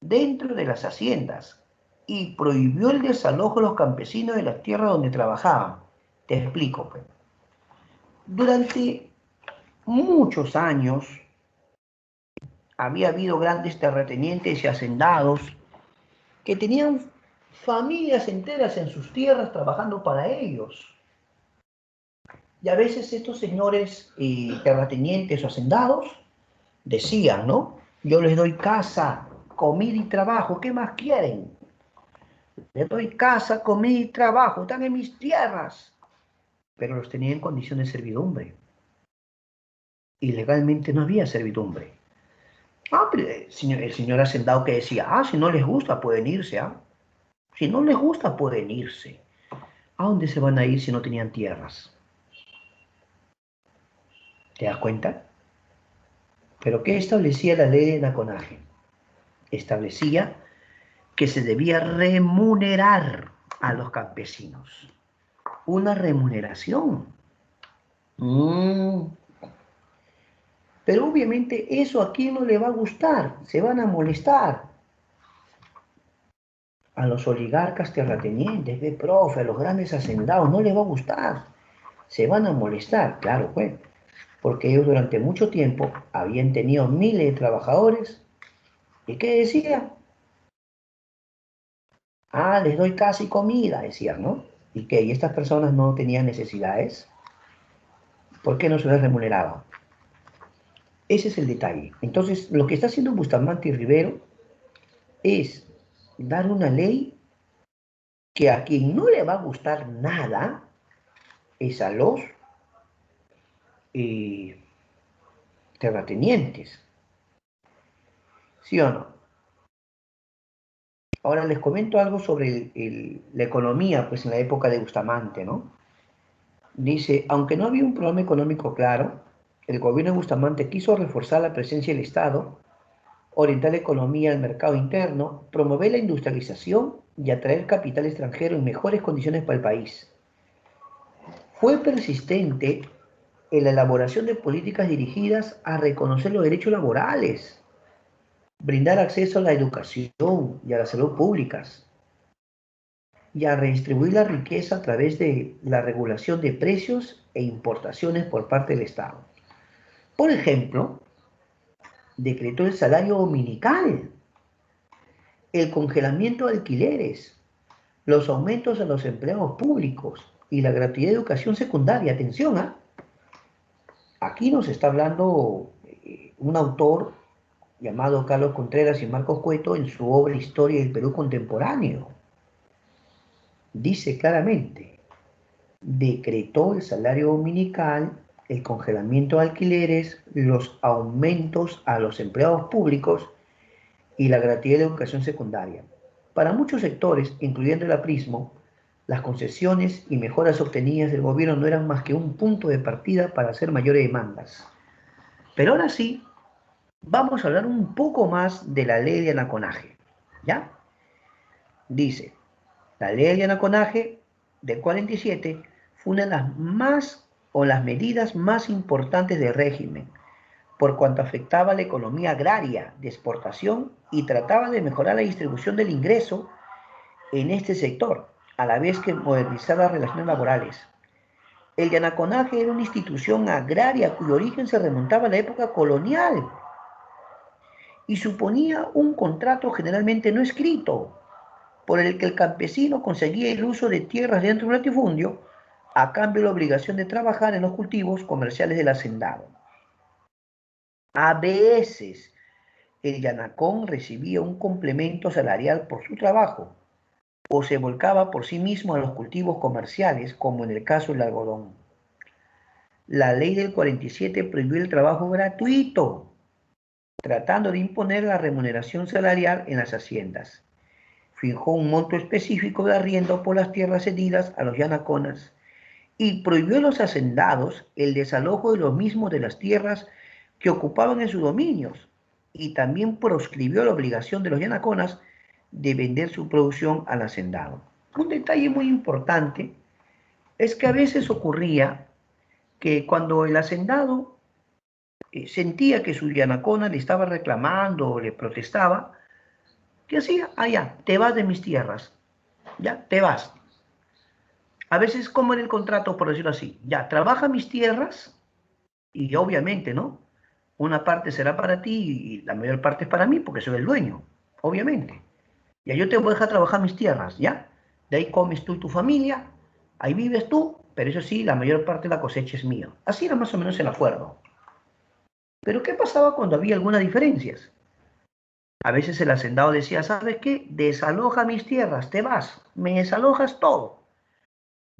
Speaker 1: dentro de las haciendas y prohibió el desalojo de los campesinos de las tierras donde trabajaban. Te explico, pues. Durante muchos años había habido grandes terratenientes y hacendados que tenían familias enteras en sus tierras trabajando para ellos. Y a veces estos señores terratenientes o hacendados decían, ¿no? Yo les doy casa, comida y trabajo, ¿qué más quieren? Les doy casa, comida y trabajo, están en mis tierras. Pero los tenía en condición de servidumbre. Y legalmente no había servidumbre. Pero el señor hacendado que decía, si no les gusta pueden irse, Si no les gusta pueden irse. ¿A dónde se van a ir si no tenían tierras? ¿Te das cuenta? Pero ¿qué establecía la ley de naconaje? Establecía que se debía remunerar a los campesinos. Una remuneración. Pero obviamente eso a quién no le va a gustar, se van a molestar. A los oligarcas terratenientes, profe, a los grandes hacendados, no les va a gustar, se van a molestar, claro, pues. porque ellos durante mucho tiempo habían tenido miles de trabajadores. ¿Y qué decían? Ah, les doy casa y comida, decían, ¿no? ¿Y qué? ¿Y estas personas no tenían necesidades? ¿Por qué no se les remuneraba? Ese es el detalle. Entonces, lo que está haciendo Bustamante y Rivero es dar una ley que a quien no le va a gustar nada es a los eh, terratenientes. ¿Sí o no? Ahora les comento algo sobre la economía, pues en la época de Bustamante, ¿no? Dice, aunque no había un programa económico claro, el gobierno de Bustamante quiso reforzar la presencia del Estado, orientar la economía al mercado interno, promover la industrialización y atraer capital extranjero en mejores condiciones para el país. Fue persistente en la elaboración de políticas dirigidas a reconocer los derechos laborales, brindar acceso a la educación y a la salud públicas, y a redistribuir la riqueza a través de la regulación de precios e importaciones por parte del Estado. Por ejemplo, decretó el salario dominical, el congelamiento de alquileres, los aumentos a los empleados públicos y la gratuidad de educación secundaria. Atención, ¿eh? Aquí nos está hablando un autor llamado Carlos Contreras y Marcos Cueto en su obra Historia del Perú Contemporáneo. Dice claramente, decretó el salario dominical, el congelamiento de alquileres, los aumentos a los empleados públicos y la gratuidad de educación secundaria. Para muchos sectores, incluyendo el aprismo, las concesiones y mejoras obtenidas del gobierno no eran más que un punto de partida para hacer mayores demandas. Pero ahora sí, vamos a hablar un poco más de la ley de anaconaje. ¿Ya? Dice, la ley de anaconaje del 47 fue una de las más o las medidas más importantes del régimen, por cuanto afectaba a la economía agraria de exportación y trataba de mejorar la distribución del ingreso en este sector, a la vez que modernizar las relaciones laborales. El yanaconaje era una institución agraria cuyo origen se remontaba a la época colonial y suponía un contrato generalmente no escrito, por el que el campesino conseguía el uso de tierras dentro de un latifundio a cambio de la obligación de trabajar en los cultivos comerciales del hacendado. A veces, el yanacón recibía un complemento salarial por su trabajo o se volcaba por sí mismo a los cultivos comerciales, como en el caso del algodón. La ley del 47 prohibió el trabajo gratuito, tratando de imponer la remuneración salarial en las haciendas. Fijó un monto específico de arriendo por las tierras cedidas a los yanaconas y prohibió a los hacendados el desalojo de los mismos de las tierras que ocupaban en sus dominios, y también proscribió la obligación de los yanaconas de vender su producción al hacendado. Un detalle muy importante es que a veces ocurría que cuando el hacendado sentía que su yanacona le estaba reclamando o le protestaba, ¿qué hacía? Ah, ya, te vas de mis tierras, ya, te vas. A veces, como en el contrato, por decirlo así, ya, trabaja mis tierras y obviamente, ¿no? Una parte será para ti y la mayor parte es para mí porque soy el dueño, obviamente. Ya yo te voy a dejar trabajar mis tierras, ¿ya? De ahí comes tú y tu familia, ahí vives tú, pero eso sí, la mayor parte de la cosecha es mía. Así era más o menos el acuerdo. Pero ¿qué pasaba cuando había algunas diferencias? A veces el hacendado decía, ¿sabes qué? Desaloja mis tierras, te vas, me desalojas todo.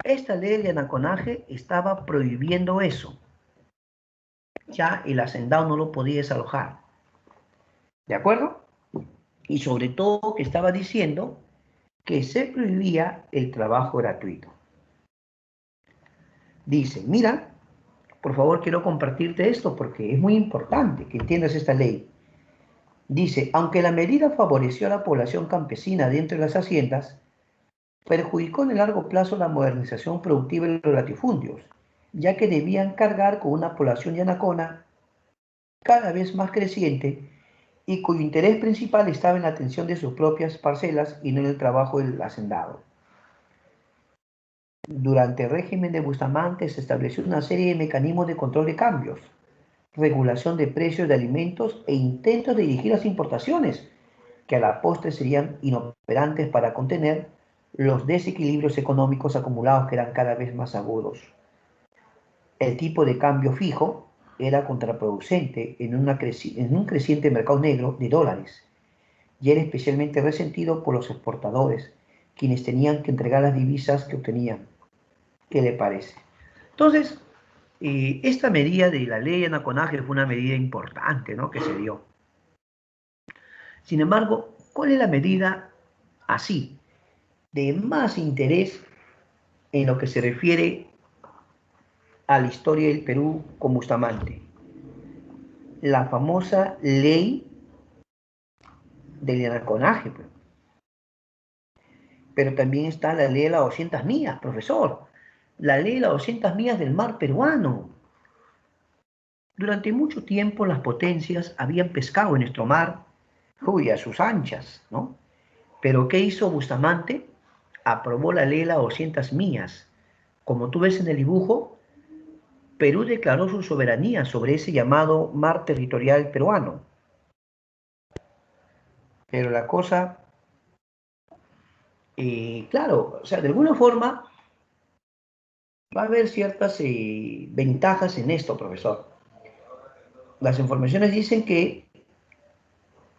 Speaker 1: Esta ley de anaconaje estaba prohibiendo eso. Ya el hacendado no lo podía desalojar. ¿De acuerdo? Y sobre todo que estaba diciendo que se prohibía el trabajo gratuito. Dice, mira, por favor quiero compartirte esto porque es muy importante que entiendas esta ley. Dice, aunque la medida favoreció a la población campesina dentro de las haciendas, perjudicó en el largo plazo la modernización productiva de los latifundios, ya que debían cargar con una población yanacona cada vez más creciente y cuyo interés principal estaba en la atención de sus propias parcelas y no en el trabajo del hacendado. Durante el régimen de Bustamante se estableció una serie de mecanismos de control de cambios, regulación de precios de alimentos e intentos de dirigir las importaciones, que a la postre serían inoperantes para contener los desequilibrios económicos acumulados que eran cada vez más agudos. El tipo de cambio fijo era contraproducente en un creciente mercado negro de dólares y era especialmente resentido por los exportadores, quienes tenían que entregar las divisas que obtenían. ¿Qué le parece? Entonces, esta medida de la ley de anaconaje fue una medida importante, ¿no?, que se dio. Sin embargo, ¿cuál es la medida así de más interés en lo que se refiere a la historia del Perú con Bustamante? La famosa ley del anaconaje, pues. Pero también está la ley de las 200 millas, profesor. La ley de las 200 millas del mar peruano. Durante mucho tiempo las potencias habían pescado en nuestro mar, uy, a sus anchas, ¿no? Pero ¿qué hizo Bustamante? Aprobó la ley de las 200 millas. Como tú ves en el dibujo, Perú declaró su soberanía sobre ese llamado mar territorial peruano. Pero la cosa, claro, o sea, de alguna forma va a haber ciertas ventajas en esto, profesor. Las informaciones dicen que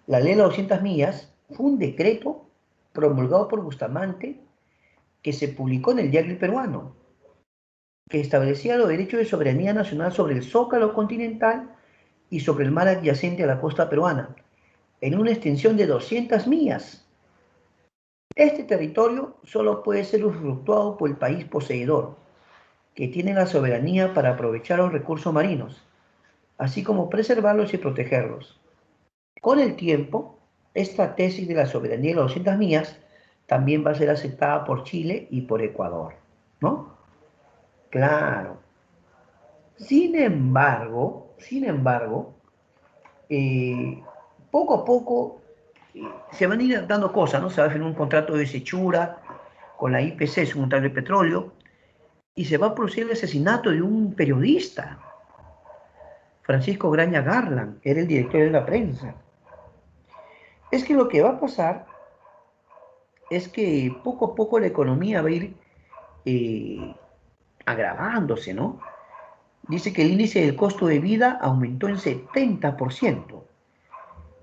Speaker 1: la ley de las 200 millas fue un decreto promulgado por Bustamante que se publicó en el Diario Peruano, que establecía los derechos de soberanía nacional sobre el zócalo continental y sobre el mar adyacente a la costa peruana, en una extensión de 200 millas. Este territorio solo puede ser usufructuado por el país poseedor, que tiene la soberanía para aprovechar los recursos marinos, así como preservarlos y protegerlos. Con el tiempo, esta tesis de la soberanía de las 200 millas también va a ser aceptada por Chile y por Ecuador, ¿no? Claro. Sin embargo, eh, poco a poco se van a ir dando cosas, ¿no? Se va a firmar un contrato de desechura con la IPC, su contrato de petróleo, y se va a producir el asesinato de un periodista, Francisco Graña Garland, que era el director de la prensa. Es que lo que va a pasar es que poco a poco la economía va a ir eh, agravándose, ¿no? Dice que el índice del costo de vida aumentó en 70%.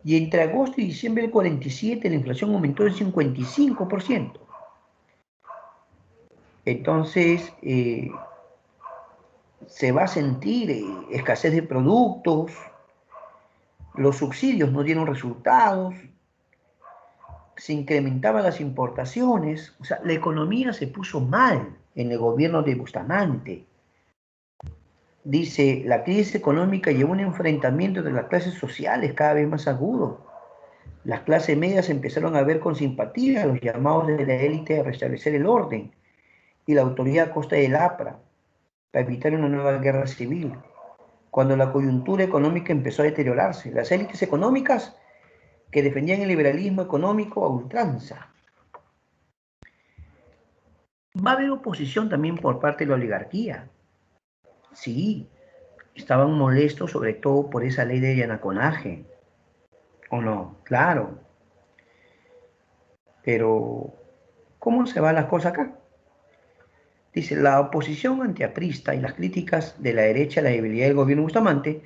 Speaker 1: Y entre agosto y diciembre del 47 la inflación aumentó en 55%. Entonces, se va a sentir escasez de productos, los subsidios no dieron resultados, se incrementaban las importaciones, o sea, la economía se puso mal en el gobierno de Bustamante. Dice, la crisis económica llevó a un enfrentamiento de las clases sociales cada vez más agudo. Las clases medias empezaron a ver con simpatía a los llamados de la élite a restablecer el orden y la autoridad a costa del APRA para evitar una nueva guerra civil. Cuando la coyuntura económica empezó a deteriorarse, las élites económicas que defendían el liberalismo económico a ultranza. Va a haber oposición también por parte de la oligarquía. Sí, estaban molestos sobre todo por esa ley de llanaconaje. ¿O no? Claro. Pero, ¿cómo se va la cosa acá? Dice, la oposición antiaprista y las críticas de la derecha a la debilidad del gobierno Bustamante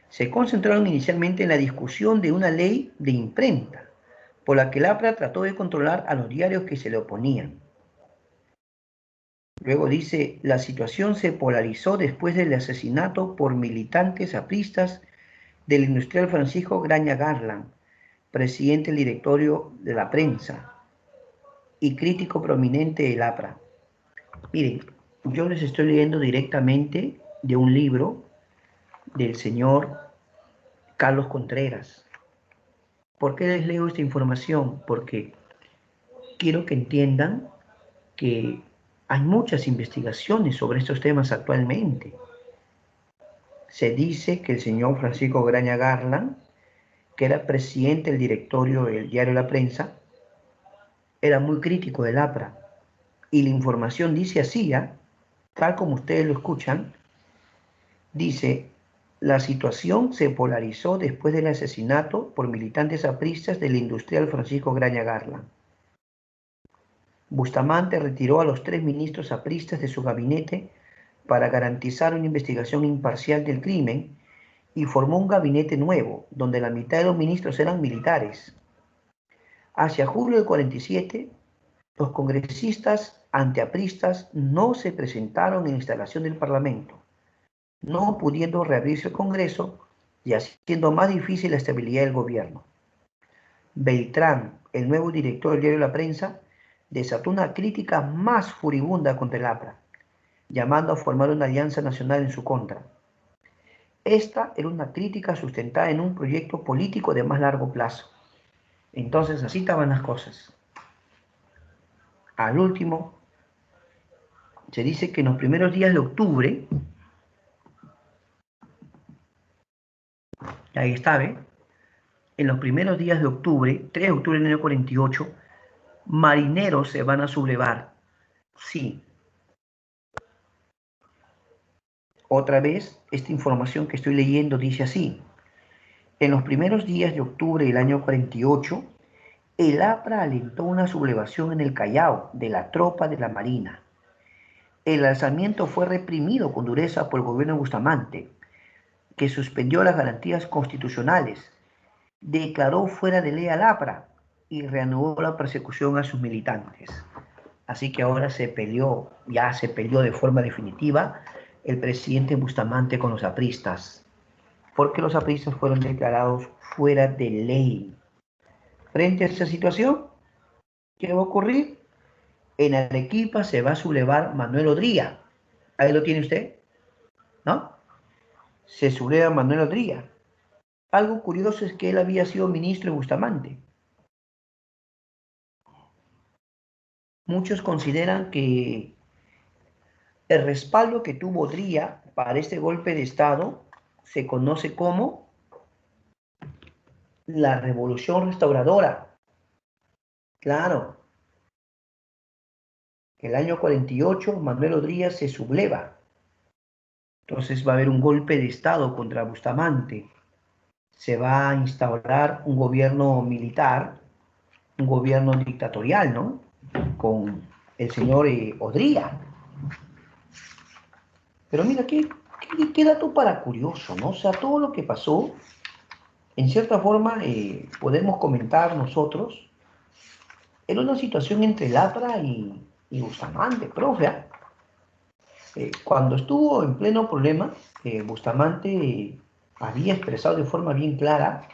Speaker 1: se concentraron inicialmente en la discusión de una ley de imprenta, por la que el APRA trató de controlar a los diarios que se le oponían. Luego dice, la situación se polarizó después del asesinato por militantes apristas del industrial Francisco Graña Garland, presidente del directorio de la prensa y crítico prominente del APRA. Miren, yo les estoy leyendo directamente de un libro del señor Carlos Contreras. ¿Por qué les leo esta información? Porque quiero que entiendan que hay muchas investigaciones sobre estos temas actualmente. Se dice que el señor Francisco Graña Garland, que era presidente del directorio del diario La Prensa, era muy crítico del APRA Y la información dice así, tal como ustedes lo escuchan, dice, la situación se polarizó después del asesinato por militantes apristas del industrial Francisco Graña Garland. Bustamante retiró a los 3 ministros apristas de su gabinete para garantizar una investigación imparcial del crimen y formó un gabinete nuevo, donde la mitad de los ministros eran militares. Hacia julio del 47, los congresistas antiapristas no se presentaron en la instalación del Parlamento, no pudiendo reabrirse el Congreso y haciendo más difícil la estabilidad del gobierno. Beltrán, el nuevo director del diario La Prensa, desató una crítica más furibunda contra el APRA, llamando a formar una alianza nacional en su contra. Esta era una crítica sustentada en un proyecto político de más largo plazo. Entonces, así estaban las cosas. Al último, se dice que en los primeros días de octubre, ahí está, ¿ve? En los primeros días de octubre, 3 de octubre del año 48, marineros se van a sublevar. Sí. Otra vez, esta información que estoy leyendo dice así. En los primeros días de octubre del año 48, el APRA alentó una sublevación en el Callao de la tropa de la Marina. El alzamiento fue reprimido con dureza por el gobierno de Bustamante, que suspendió las garantías constitucionales, declaró fuera de ley al APRA y reanudó la persecución a sus militantes. Así que ahora ya se peleó de forma definitiva el presidente Bustamante con los apristas, porque los apristas fueron declarados fuera de ley. Frente a esa situación, ¿qué va a ocurrir? En Arequipa se va a sublevar Manuel Odría. Ahí lo tiene usted, ¿no? Se subleva Manuel Odría. Algo curioso es que él había sido ministro de Bustamante. Muchos consideran que el respaldo que tuvo Odría para este golpe de Estado se conoce como la Revolución Restauradora. Claro, el año 48 Manuel Odría se subleva. Entonces va a haber un golpe de Estado contra Bustamante. Se va a instaurar un gobierno militar, un gobierno dictatorial, ¿no? Con el señor Odría. Pero mira, qué dato para curioso, ¿no? O sea, todo lo que pasó, en cierta forma, podemos comentar nosotros, era una situación entre Lapra y Bustamante, profe. Cuando estuvo en pleno problema, Bustamante había expresado de forma bien clara,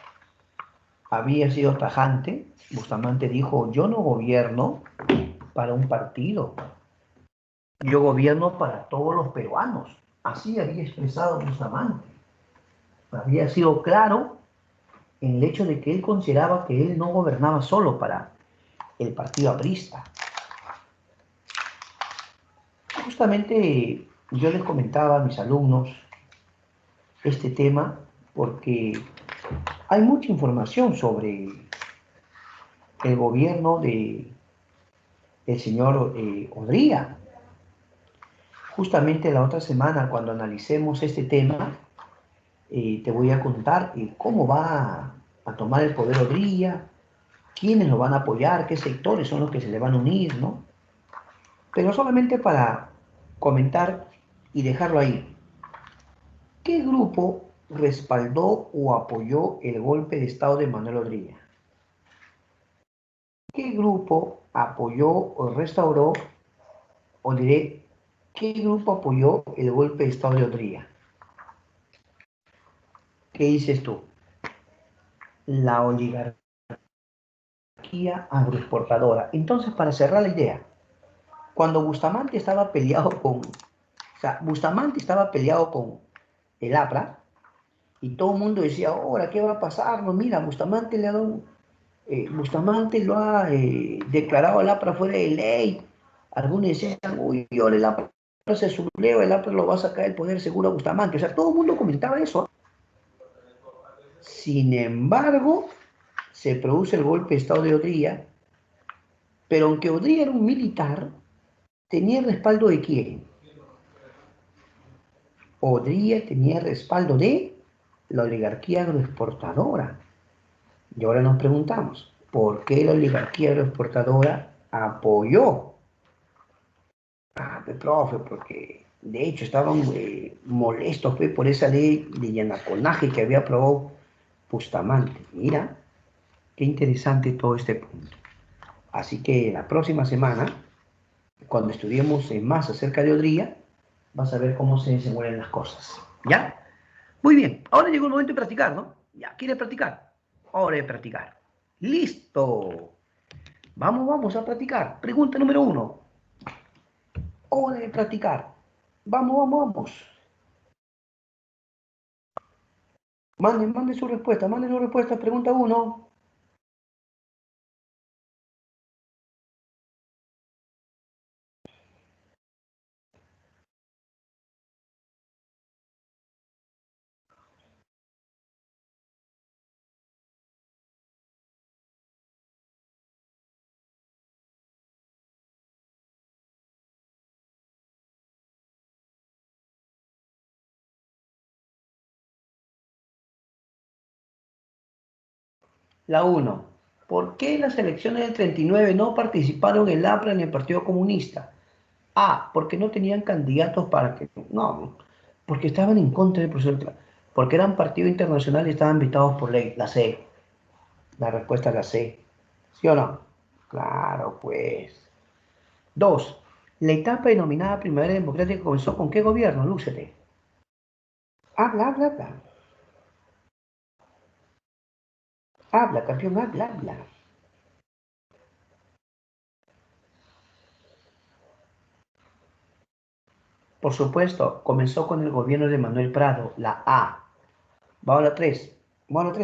Speaker 1: había sido tajante. Bustamante dijo, yo no gobierno para un partido, yo gobierno para todos los peruanos. Así había expresado Bustamante. Había sido claro en el hecho de que él consideraba que él no gobernaba solo para el partido aprista. Justamente yo les comentaba a mis alumnos este tema porque hay mucha información sobre el gobierno del señor Odría. Justamente la otra semana, cuando analicemos este tema, te voy a contar cómo va a tomar el poder Odría, quiénes lo van a apoyar, qué sectores son los que se le van a unir, ¿no? Pero solamente para comentar y dejarlo ahí. ¿Qué grupo respaldó o apoyó el golpe de Estado de Manuel Odría? ¿Qué grupo apoyó o restauró, o diré, qué grupo apoyó el golpe de Estado de Odría? ¿Qué dices tú? La oligarquía agroexportadora. Entonces, para cerrar la idea, cuando Bustamante estaba peleado Bustamante estaba peleado con el APRA, y todo el mundo decía, ahora, ¿qué va a pasar? No, mira, Bustamante Bustamante lo ha declarado al APRA fuera de ley. Algunos decían, uy, ahora el APRA se subleva, el APRA lo va a sacar del poder seguro a Bustamante. O sea, todo el mundo comentaba eso. Sin embargo, se produce el golpe de Estado de Odría, pero aunque Odría era un militar, ¿Tenía el respaldo de quién? Odría tenía el respaldo de la oligarquía agroexportadora. Y ahora nos preguntamos, ¿por qué la oligarquía agroexportadora apoyó? Profe, porque de hecho estaban molestos por esa ley de llanaconaje que había aprobado Bustamante. Mira, qué interesante todo este punto. Así que la próxima semana, cuando estudiemos más acerca de Odría, vas a ver cómo se desenvuelven las cosas. ¿Ya? Muy bien, ahora llegó el momento de practicar, ¿no? Ya, ¿quieres practicar? Hora de practicar. ¡Listo! Vamos a practicar. Pregunta número 1. Hora de practicar. Vamos. Mande su respuesta, Pregunta 1. La 1. ¿Por qué las elecciones del 39 no participaron el APRA ni el Partido Comunista? A. Porque no tenían candidatos para que... No, porque estaban en contra del profesor. Porque eran partido internacional y estaban invitados por ley. La C. La respuesta es la C. ¿Sí o no? Claro, pues. 2. La etapa denominada Primavera Democrática comenzó con qué gobierno, Lúcete. Habla. Habla, campeón, habla. Por supuesto, comenzó con el gobierno de Manuel Prado, la A. Vamos a la 3. Vamos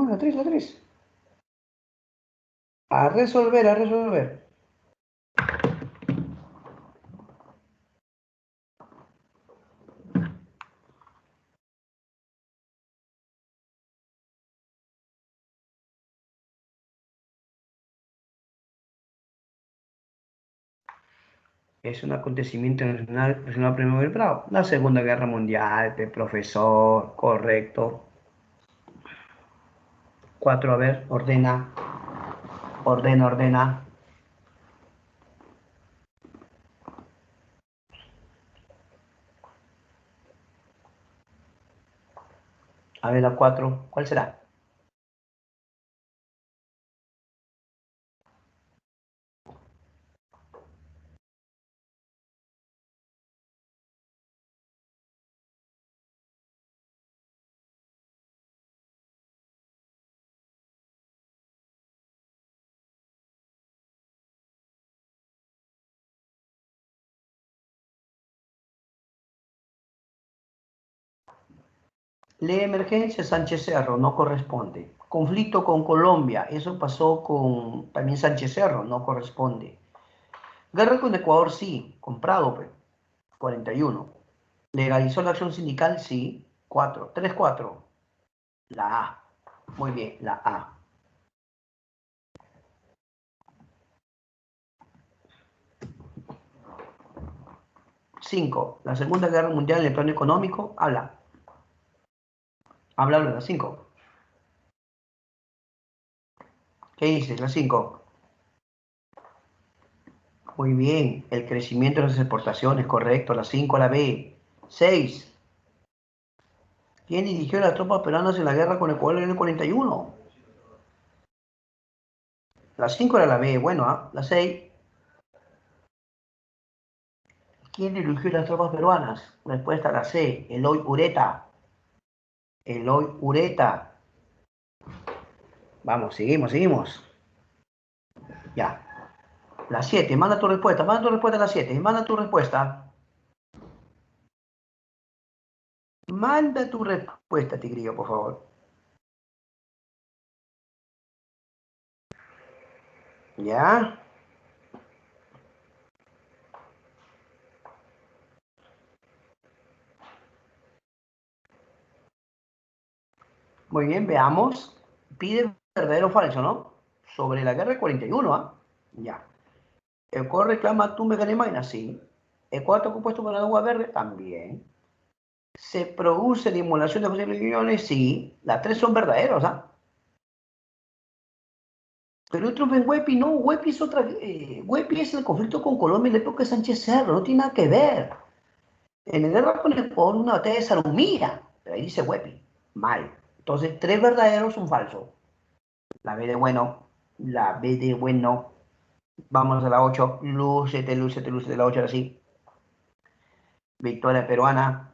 Speaker 1: a la 3. A resolver. Es un acontecimiento nacional relacionado con Manuel Prado. La Segunda Guerra Mundial, profesor, correcto. 4, a ver, ordena. A ver, la 4, ¿cuál será? Ley de emergencia Sánchez Cerro, no corresponde. Conflicto con Colombia, eso pasó con también Sánchez Cerro, no corresponde. Guerra con Ecuador, sí, comprado, pues, 41. Legalizó la acción sindical, sí, 4. 3, 4. La A. Muy bien, la A. 5. La Segunda Guerra Mundial en el plano económico, habla de la 5. ¿Qué dices? La 5. Muy bien, el crecimiento de las exportaciones, correcto, la 5 a la B. 6. ¿Quién dirigió las tropas peruanas en la guerra con Ecuador en el 41? La 5 era la B, bueno, la 6. ¿Quién dirigió las tropas peruanas? Respuesta a la C, Eloy Ureta. Eloy Ureta. Vamos, seguimos. Ya. La 7, manda tu respuesta a la 7, manda tu respuesta. Manda tu respuesta, Tigrillo, por favor. Ya. Muy bien, veamos. Pide verdadero o falso, ¿no? Sobre la guerra del 41, ¿ah? Ya. El cual reclama tú me gané máquina, sí. El cuarto compuesto por agua verde, también. ¿Se produce la emulación de posibles iones? Sí. Las tres son verdaderos, ¿ah? Pero otro en Huepi, no, Huepi es otra, Huepi es el conflicto con Colombia en la época de Sánchez Cerro, no tiene nada que ver. En la guerra con Ecuador, una batalla de Sarumía, pero ahí dice Huepi, mal. Entonces, tres verdaderos, un falso. La B de bueno, la B de bueno. Vamos a la 8. Lúcete, lúcete, lúcete, la 8 ahora sí. Victoria peruana.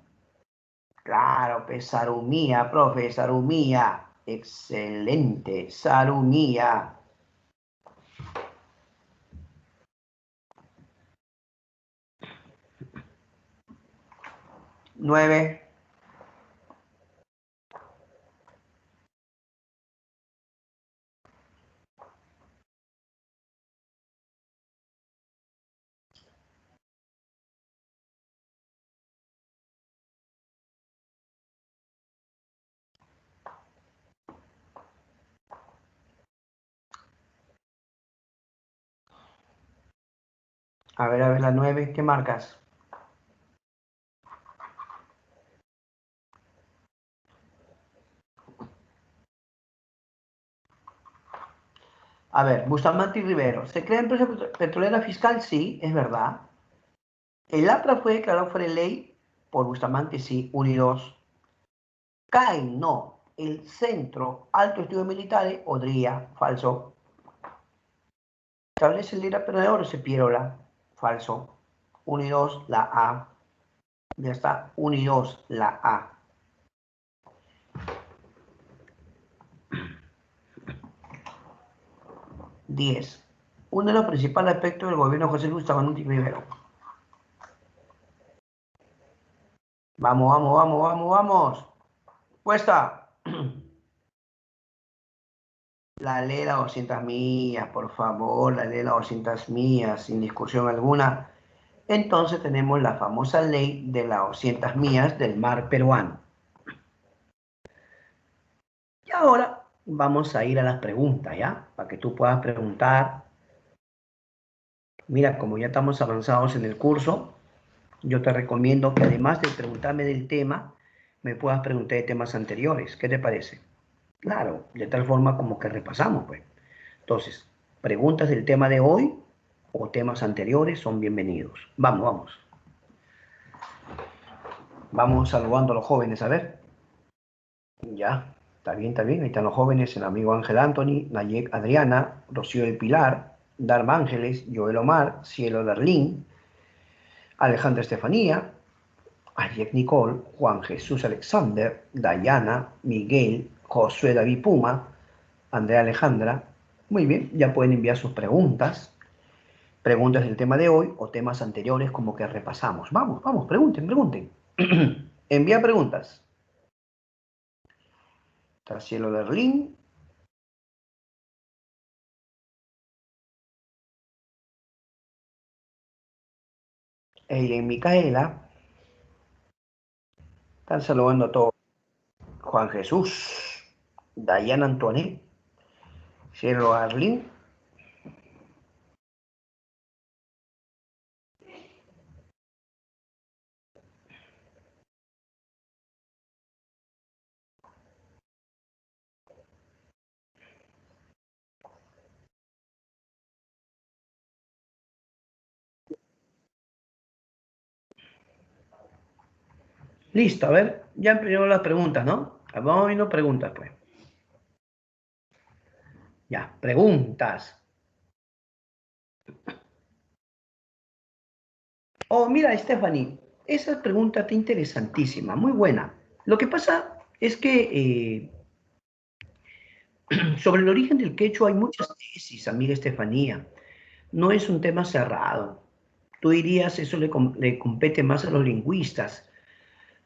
Speaker 1: Claro, pues Sarumía, profe, Sarumía. Excelente, Sarumía. 9. A ver, la 9. ¿Qué marcas? A ver, Bustamante y Rivero. ¿Se crea empresa petrolera fiscal? Sí, es verdad. El APRA fue declarado fuera de ley por Bustamante, sí, 1 y 2. CAI, no. El Centro Alto Estudios Militares, Odría, falso. Establece el lira perdedor, Sepierola, falso. 1 y 2, la A. Ya está, 1 y 2, la A. 10. Uno de los principales aspectos del gobierno de José Luis Bustamante Rivero. Vamos, vamos, vamos, vamos, vamos. Cuesta. La ley de las 200 millas, por favor, la ley de las 200 millas, sin discusión alguna. Entonces tenemos la famosa ley de las 200 millas del mar peruano. Y ahora vamos a ir a las preguntas, ¿ya? Para que tú puedas preguntar. Mira, como ya estamos avanzados en el curso, yo te recomiendo que además de preguntarme del tema, me puedas preguntar de temas anteriores. ¿Qué te parece? Claro, de tal forma como que repasamos, pues. Entonces, preguntas del tema de hoy o temas anteriores son bienvenidos. Vamos, vamos. Vamos saludando a los jóvenes, a ver. Ya, está bien, está bien. Ahí están los jóvenes, el amigo Ángel Anthony, Nayek Adriana, Rocío del Pilar, Darma Ángeles, Joel Omar, Cielo Darlín, Alejandra Estefanía, Ayek Nicole, Juan Jesús Alexander, Dayana, Miguel, Josué David Puma, Andrea Alejandra. Muy bien, ya pueden enviar sus preguntas. Preguntas del tema de hoy o temas anteriores como que repasamos. Vamos, vamos, pregunten, pregunten. Envía preguntas. Cielo Darlín. Eileen Micaela. Están saludando a todos. Juan Jesús. Dayana Antoine. Cielo Darlín. Listo, a ver, ya empezamos las preguntas, ¿no? Vamos viendo preguntas, pues. Ya, preguntas. Oh, mira, Stephanie, esa pregunta está interesantísima, muy buena. Lo que pasa es que sobre el origen del quechua hay muchas tesis, amiga Estefanía. No es un tema cerrado. Tú dirías, eso le compete más a los lingüistas.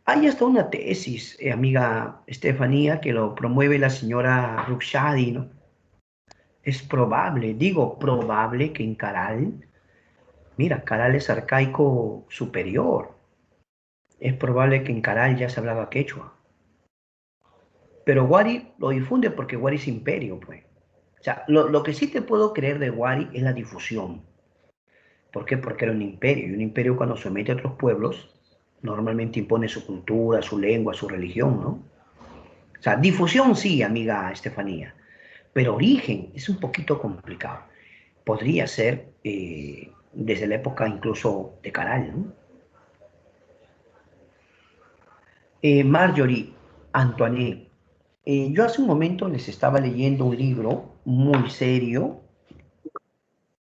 Speaker 1: Hay hasta una tesis, amiga Estefanía, que lo promueve la señora Rukhshadi, ¿no? Es probable, digo probable, que en Caral, mira, Caral es arcaico superior. Es probable que en Caral ya se hablaba quechua. Pero Wari lo difunde porque Wari es imperio, pues. O sea, lo que sí te puedo creer de Wari es la difusión. ¿Por qué? Porque era un imperio, y un imperio cuando somete a otros pueblos, normalmente impone su cultura, su lengua, su religión, ¿no? O sea, difusión sí, amiga Estefanía, pero origen es un poquito complicado. Podría ser desde la época incluso de Caral, ¿no? Marjorie, Antoinette, yo hace un momento les estaba leyendo un libro muy serio,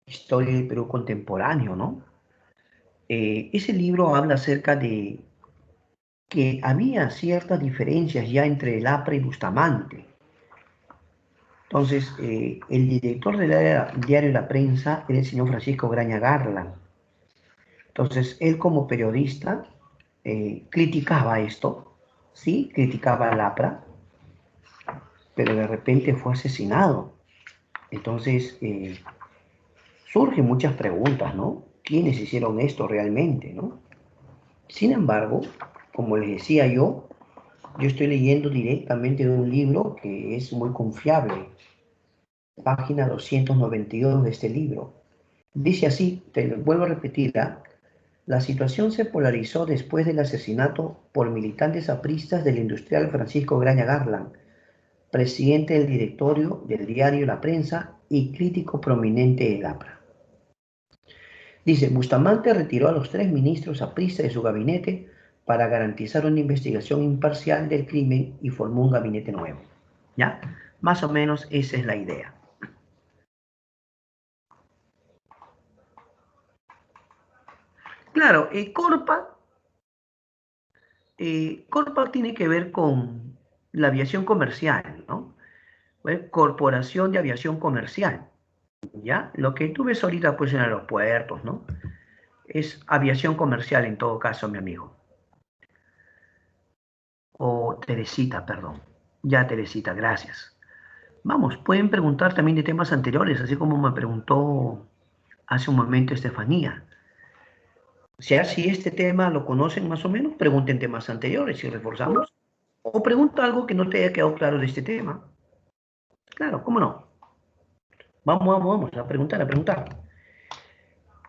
Speaker 1: Historia del Perú Contemporáneo, ¿no? Ese libro habla acerca de que había ciertas diferencias ya entre el APRA y Bustamante. Entonces, el director del diario La Prensa era el señor Francisco Graña Garland. Entonces, él como periodista criticaba esto, sí, criticaba al APRA, pero de repente fue asesinado. Entonces, surgen muchas preguntas, ¿no? ¿Quiénes hicieron esto realmente, no? Sin embargo, como les decía yo estoy leyendo directamente de un libro que es muy confiable, página 292 de este libro. Dice así, te lo vuelvo a repetir, ¿ah? La situación se polarizó después del asesinato por militantes apristas del industrial Francisco Graña Garland, presidente del directorio del diario La Prensa y crítico prominente del APRA. Dice, Bustamante retiró a los 3 ministros apristas de su gabinete para garantizar una investigación imparcial del crimen y formó un gabinete nuevo. ¿Ya? Más o menos esa es la idea. Claro, Corpa tiene que ver con la aviación comercial, ¿no? Corporación de Aviación Comercial, ¿ya? Lo que tú ves ahorita pues en aeropuertos, ¿no? Es aviación comercial en todo caso, mi amigo. O Teresita, perdón. Ya, Teresita, gracias. Vamos, pueden preguntar también de temas anteriores, así como me preguntó hace un momento Estefanía. Si este tema lo conocen más o menos, pregunten temas anteriores y reforzamos. O pregunta algo que no te haya quedado claro de este tema. Claro, ¿cómo no? Vamos, a preguntar, a preguntar.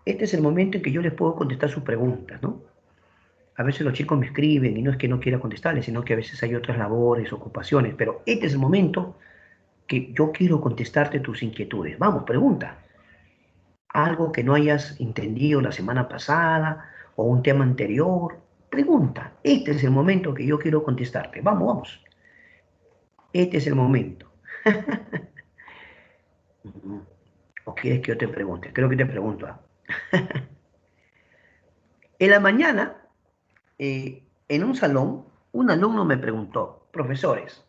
Speaker 1: Este es el momento en que yo les puedo contestar sus preguntas, ¿no? A veces los chicos me escriben y no es que no quiera contestarles, sino que a veces hay otras labores, ocupaciones, pero este es el momento que yo quiero contestarte tus inquietudes. Vamos, pregunta. Algo que no hayas entendido la semana pasada o un tema anterior, pregunta. Este es el momento que yo quiero contestarte. Vamos. Este es el momento. ¿O quieres que yo te pregunte? Creo que te pregunto. ¿Ah? En la mañana, en un salón, un alumno me preguntó, profesores,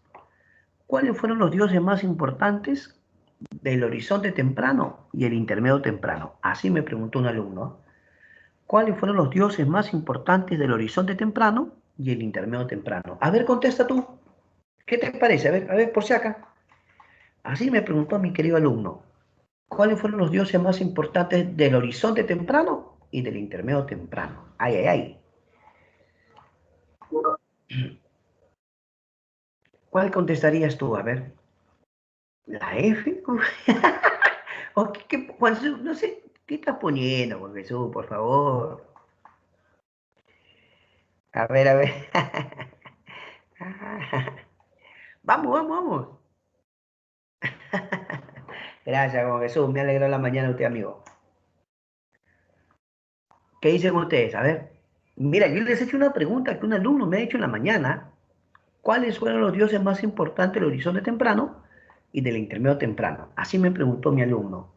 Speaker 1: ¿cuáles fueron los dioses más importantes del horizonte temprano y el intermedio temprano? Así me preguntó un alumno. ¿Cuáles fueron los dioses más importantes del horizonte temprano y el intermedio temprano? A ver, contesta tú. ¿Qué te parece? A ver, por si acá. Así me preguntó mi querido alumno. ¿Cuáles fueron los dioses más importantes del horizonte temprano y del intermedio temprano? Ay, ay, ay. ¿Cuál contestarías tú? A ver. ¿La F? ¿O Juan Jesús, no sé, ¿qué estás poniendo, Juan Jesús, por favor? A ver, a ver. Vamos. Gracias, Juan Jesús. Me alegró la mañana usted, amigo. ¿Qué dicen ustedes? A ver. Mira, yo les he hecho una pregunta que un alumno me ha hecho en la mañana. ¿Cuáles fueron los dioses más importantes del horizonte temprano y del intermedio temprano? Así me preguntó mi alumno.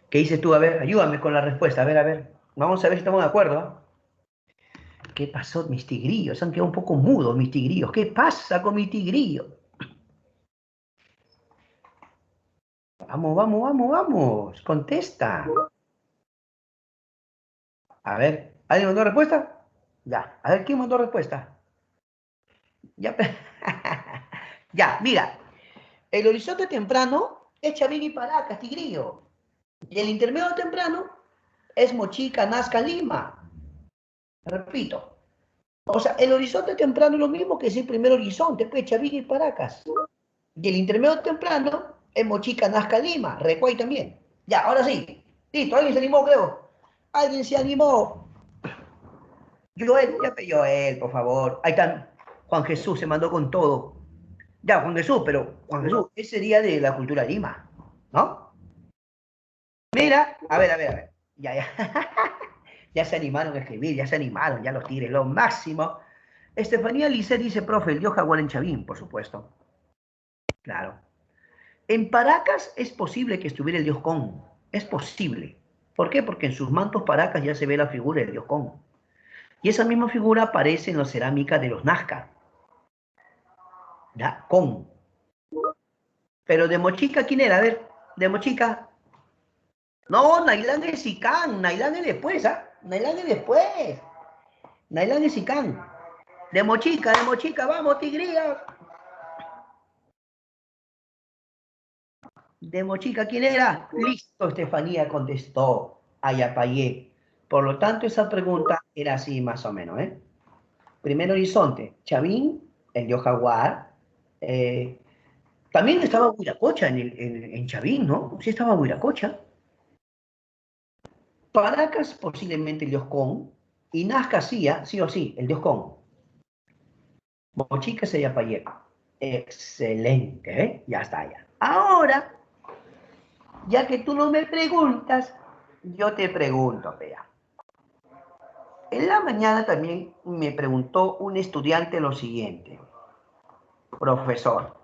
Speaker 1: ¿Qué dices tú? A ver, ayúdame con la respuesta. A ver. Vamos a ver si estamos de acuerdo. ¿Eh? ¿Qué pasó, mis tigrillos? Han quedado un poco mudos, mis tigrillos. ¿Qué pasa con mi tigrillo? Vamos. Contesta. A ver, ¿alguien mandó respuesta? Ya. A ver, ¿quién mandó respuesta? Ya. Ya, mira. El horizonte temprano es Chavín y Paracas, tigrillo. Y el intermedio temprano es Mochica, Nazca, Lima. Repito. O sea, el horizonte temprano es lo mismo que es el primer horizonte, pues Chavín y Paracas. Y el intermedio temprano es Mochica, Nazca, Lima. Recuay también. Ya, ahora sí. Listo, alguien se animó, creo. Alguien se animó. Joel, ya Joel, por favor. Ahí está. Juan Jesús se mandó con todo. Ya, Juan Jesús, pero Juan Jesús, ese día de la cultura Lima, ¿no? Mira, a ver. Ya. Ya se animaron a escribir, ya se animaron, ya los tigres, lo máximo. Estefanía Lice dice, profe, el dios jaguar en Chavín, por supuesto. Claro. En Paracas es posible que estuviera el dios Con. Es posible. ¿Por qué? Porque en sus mantos Paracas ya se ve la figura del dios Con. Y esa misma figura aparece en la cerámica de los Nazca. ¿Ya? Con. Pero de Mochica, ¿quién era? A ver, de Mochica. No, Nailán es Sicán. Nailán es después, ¿ah? Nailán es después. Nailán es Sicán. De Mochica, vamos, tigrillas. De Mochica, ¿quién era? Listo, Estefanía contestó. Ayapayé. Por lo tanto, esa pregunta era así más o menos, ¿eh? Primer horizonte, Chavín, el dios jaguar. También estaba Huiracocha en Chavín, ¿no? Sí estaba Huiracocha. Paracas, posiblemente el dios Con. Y Nazca, sí o sí, el dios Con. Mochica se Ayapayé. Excelente, ¿eh? Ya está, ya. Ahora, ya que tú no me preguntas, yo te pregunto, vea. En la mañana también me preguntó un estudiante lo siguiente, profesor,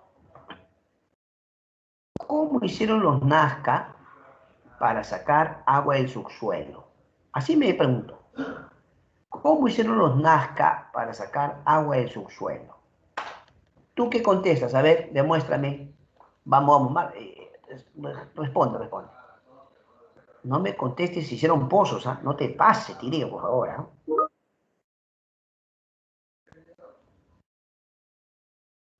Speaker 1: ¿cómo hicieron los Nazca para sacar agua del subsuelo? Así me preguntó, ¿cómo hicieron los Nazca para sacar agua del subsuelo? ¿Tú qué contestas? A ver, demuéstrame. Vamos, responde. No me contestes si hicieron pozos, ¿ah? No te pases, Tirillo, por favor, ¿ah?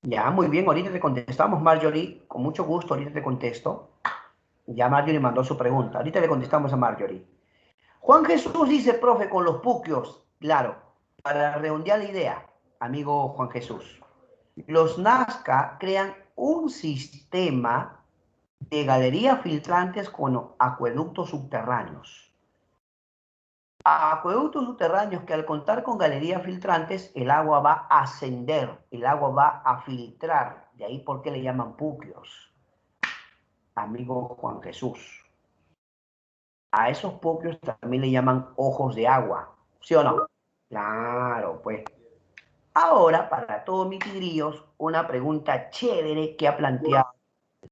Speaker 1: Ya, muy bien, ahorita te contestamos, Marjorie, con mucho gusto, ahorita te contesto. Ya Marjorie mandó su pregunta, ahorita le contestamos a Marjorie. Juan Jesús dice, profe, con los puquios, claro, para redondear la idea, amigo Juan Jesús, los Nazca crean un sistema de galerías filtrantes con acueductos subterráneos. Acueductos subterráneos que al contar con galerías filtrantes, el agua va a ascender, el agua va a filtrar. De ahí por qué le llaman puquios, amigo Juan Jesús. A esos puquios también le llaman ojos de agua, ¿sí o no? Claro, pues. Ahora, para todos mis tigrillos, una pregunta chévere que ha planteado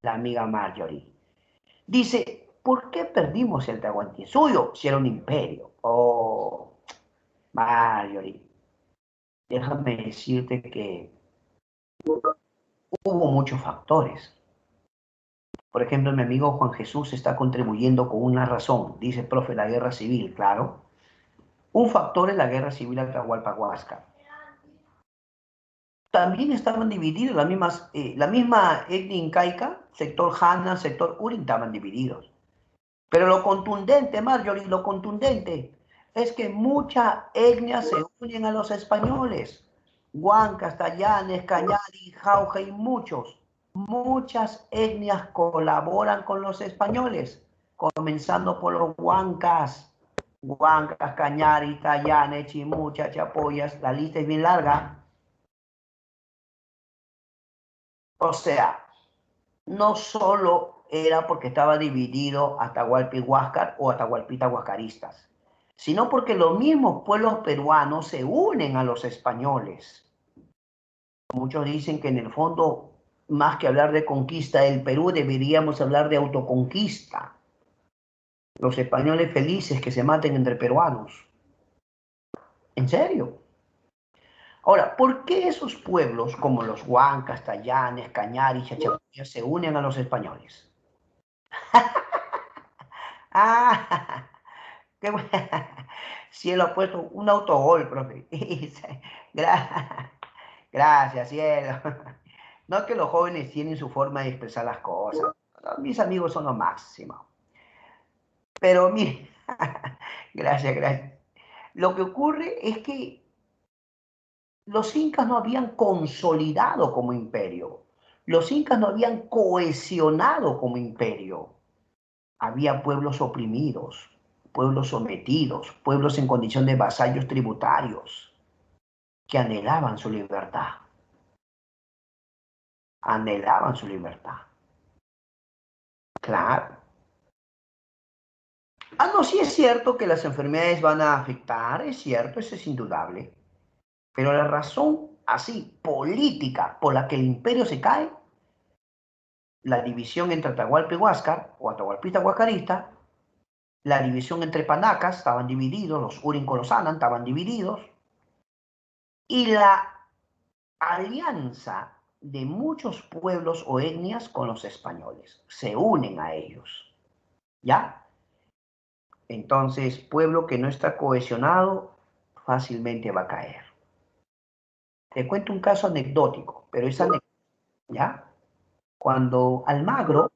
Speaker 1: la amiga Marjorie. Dice, ¿por qué perdimos el Tahuantinsuyo si era un imperio? Oh, Marjorie, déjame decirte que hubo muchos factores. Por ejemplo, mi amigo Juan Jesús está contribuyendo con una razón. Dice, profe, la guerra civil, claro. Un factor es la guerra civil Atahualpa-Huáscar. También estaban divididos, la misma etnia incaica, sector Hana, sector Urin, estaban divididos. Pero lo contundente, Marjorie, lo contundente es que muchas etnias se unen a los españoles. Huancas, Tayanes, Cañari, Jauja y muchas etnias colaboran con los españoles, comenzando por los Huancas, Cañari, Tayanes, Chimuchas, Chapoyas, la lista es bien larga. O sea, no solo era porque estaba dividido Atahualpa y Huáscar o Atahualpita huascaristas, sino porque los mismos pueblos peruanos se unen a los españoles. Muchos dicen que en el fondo, más que hablar de conquista del Perú, deberíamos hablar de autoconquista. Los españoles felices que se maten entre peruanos. ¿En serio? Ahora, ¿por qué esos pueblos como los Huancas, Tayanes, Cañari, Chachapoyas se unen a los españoles? Ah, qué bueno. Cielo ha puesto un autogol, profe. Gracias, cielo. No es que los jóvenes tienen su forma de expresar las cosas. Mis amigos son lo máximo. Pero mire, gracias. Lo que ocurre es que los incas no habían consolidado como imperio. Los incas no habían cohesionado como imperio. Había pueblos oprimidos. pueblos sometidos, pueblos en condición de vasallos tributarios, que anhelaban su libertad. Anhelaban su libertad. Claro. Ah, no, sí es cierto que las enfermedades van a afectar, es cierto, eso es indudable. Pero la razón así, política, por la que el imperio se cae, la división entre Atahualpa y Huáscar, o Atahualpista y Huascarista, la división entre Panacas, estaban divididos, los Urin con los Anan estaban divididos, y la alianza de muchos pueblos o etnias con los españoles, se unen a ellos, ¿ya? Entonces, pueblo que no está cohesionado fácilmente va a caer. Te cuento un caso anecdótico, pero es anecdótico, ¿ya? Cuando Almagro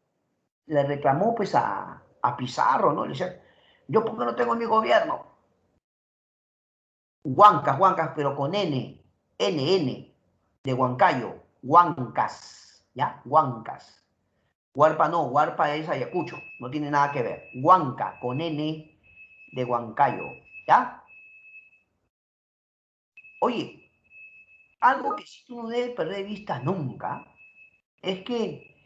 Speaker 1: le reclamó pues a Pizarro, ¿no? Le decía, yo porque no tengo mi gobierno. Huancas, Huancas, pero con N, de Huancayo, Huancas, ¿ya? Huancas. Huarpa no, Huarpa es Ayacucho, no tiene nada que ver. Huanca, con N, de Huancayo, ¿ya? Oye, algo que sí tú no debes perder de vista nunca es que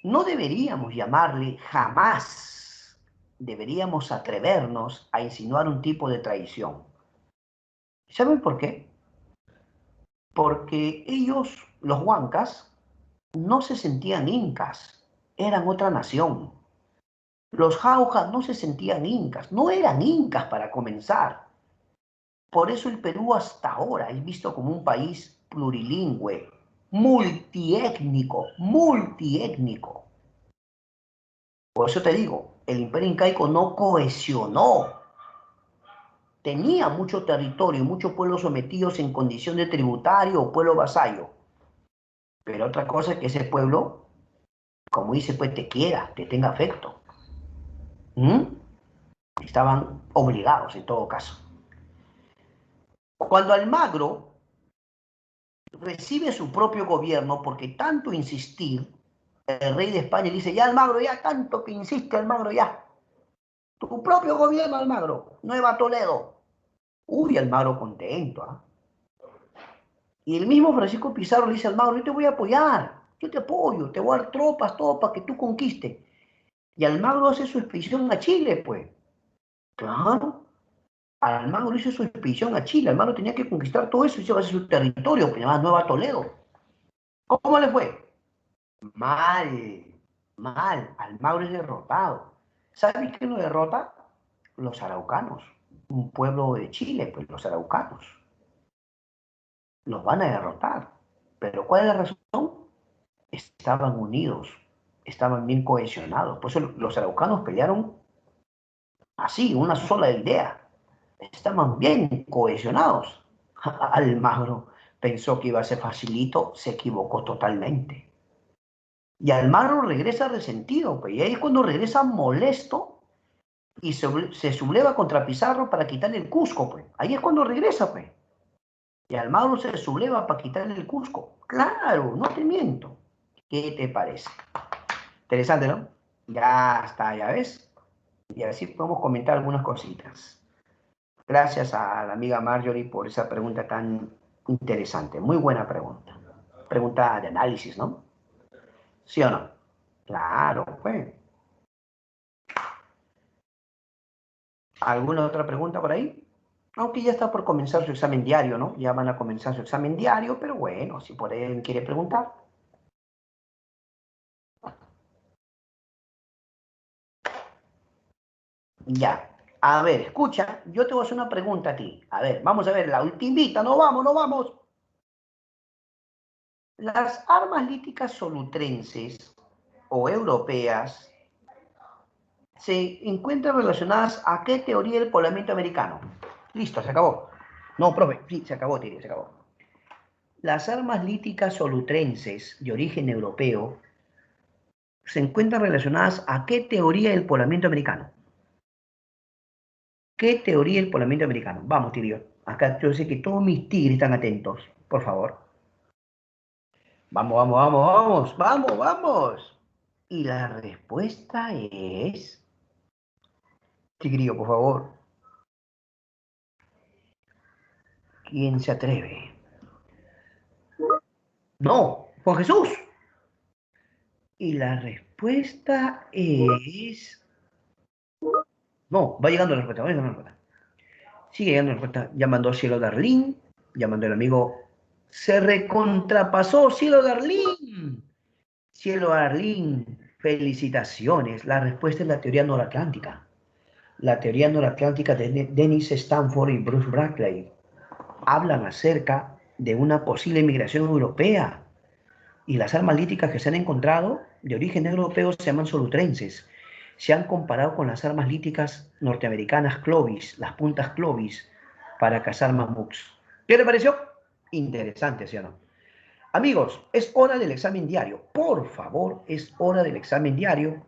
Speaker 1: no deberíamos llamarle jamás, deberíamos atrevernos a insinuar un tipo de traición. ¿Saben por qué? Porque ellos, los huancas, no se sentían incas, eran otra nación. Los jaujas no se sentían incas, no eran incas para comenzar. Por eso el Perú hasta ahora es visto como un país plurilingüe, multiétnico. Por eso te digo, el imperio incaico no cohesionó. Tenía mucho territorio, muchos pueblos sometidos en condición de tributario o pueblo vasallo. Pero otra cosa es que ese pueblo, como dice, pues te quiera, te tenga afecto. ¿Mm? Estaban obligados en todo caso. Cuando Almagro recibe su propio gobierno, porque tanto insistir, el rey de España le dice, ya Almagro, ya tanto que insiste Almagro, ya. Tu propio gobierno, Almagro, Nueva Toledo. Uy, Almagro contento, ¿ah? Y el mismo Francisco Pizarro le dice al Almagro, yo te voy a apoyar, yo te apoyo, te voy a dar tropas, todo para que tú conquistes. Y Almagro hace su expedición a Chile, pues. Claro. Almagro hizo su expedición a Chile. Almagro tenía que conquistar todo eso y se va a hacer su territorio, que se llama Nueva Toledo. ¿Cómo le fue? Mal, mal. Almagro es derrotado. ¿Sabes quién lo derrota? Los araucanos. Un pueblo de Chile, pues los araucanos. Los van a derrotar. ¿Pero cuál es la razón? Estaban unidos, estaban bien cohesionados. Por eso los araucanos pelearon así, una sola idea. Estaban bien cohesionados. Almagro pensó que iba a ser facilito, se equivocó totalmente. Y Almagro regresa resentido, pues, y ahí es cuando regresa molesto y se subleva contra Pizarro para quitarle el Cusco, pues. Ahí es cuando regresa, pues. Y Almagro se subleva para quitarle el Cusco. Claro, no te miento. ¿Qué te parece? Interesante, ¿no? Ya está, ya ves. Y así podemos comentar algunas cositas. Gracias a la amiga Marjorie por esa pregunta tan interesante. Muy buena pregunta. Pregunta de análisis, ¿no? ¿Sí o no? Claro, pues. ¿Alguna otra pregunta por ahí? Aunque ya está por comenzar su examen diario, ¿no? Ya van a comenzar su examen diario, pero bueno, si por ahí quiere preguntar. Ya. A ver, escucha, yo te voy a hacer una pregunta a ti. A ver, vamos a ver, la ultimita, no vamos, no vamos. Las armas líticas solutrenses o europeas se encuentran relacionadas a qué teoría del poblamiento americano. Listo, se acabó. No, profe, sí, se acabó, Tiri, se acabó. Las armas líticas solutrenses de origen europeo se encuentran relacionadas a qué teoría del poblamiento americano. ¿Qué teoría del poblamiento americano? Vamos, Tirio. Acá yo sé que todos mis tigres están atentos. Por favor. Vamos, vamos, vamos, vamos, vamos, vamos. Y la respuesta es Tigrillo, por favor. ¿Quién se atreve? No, Juan Jesús. Y la respuesta es... No, va llegando la respuesta, va llegando la respuesta. Sigue llegando la respuesta. Llamando a Cielo Darlín, llamando al amigo. Se recontrapasó Cielo Darlín. Cielo Darlín, felicitaciones. La respuesta es la teoría noratlántica. La teoría noratlántica de Dennis Stanford y Bruce Brackley hablan acerca de una posible migración europea. Y las armas líticas que se han encontrado de origen europeo se llaman solutrenses. Se han comparado con las armas líticas norteamericanas Clovis, las puntas Clovis, para cazar mamuts. ¿Qué le pareció? Interesante, ¿sí o no? Amigos, es hora del examen diario. Por favor, es hora del examen diario.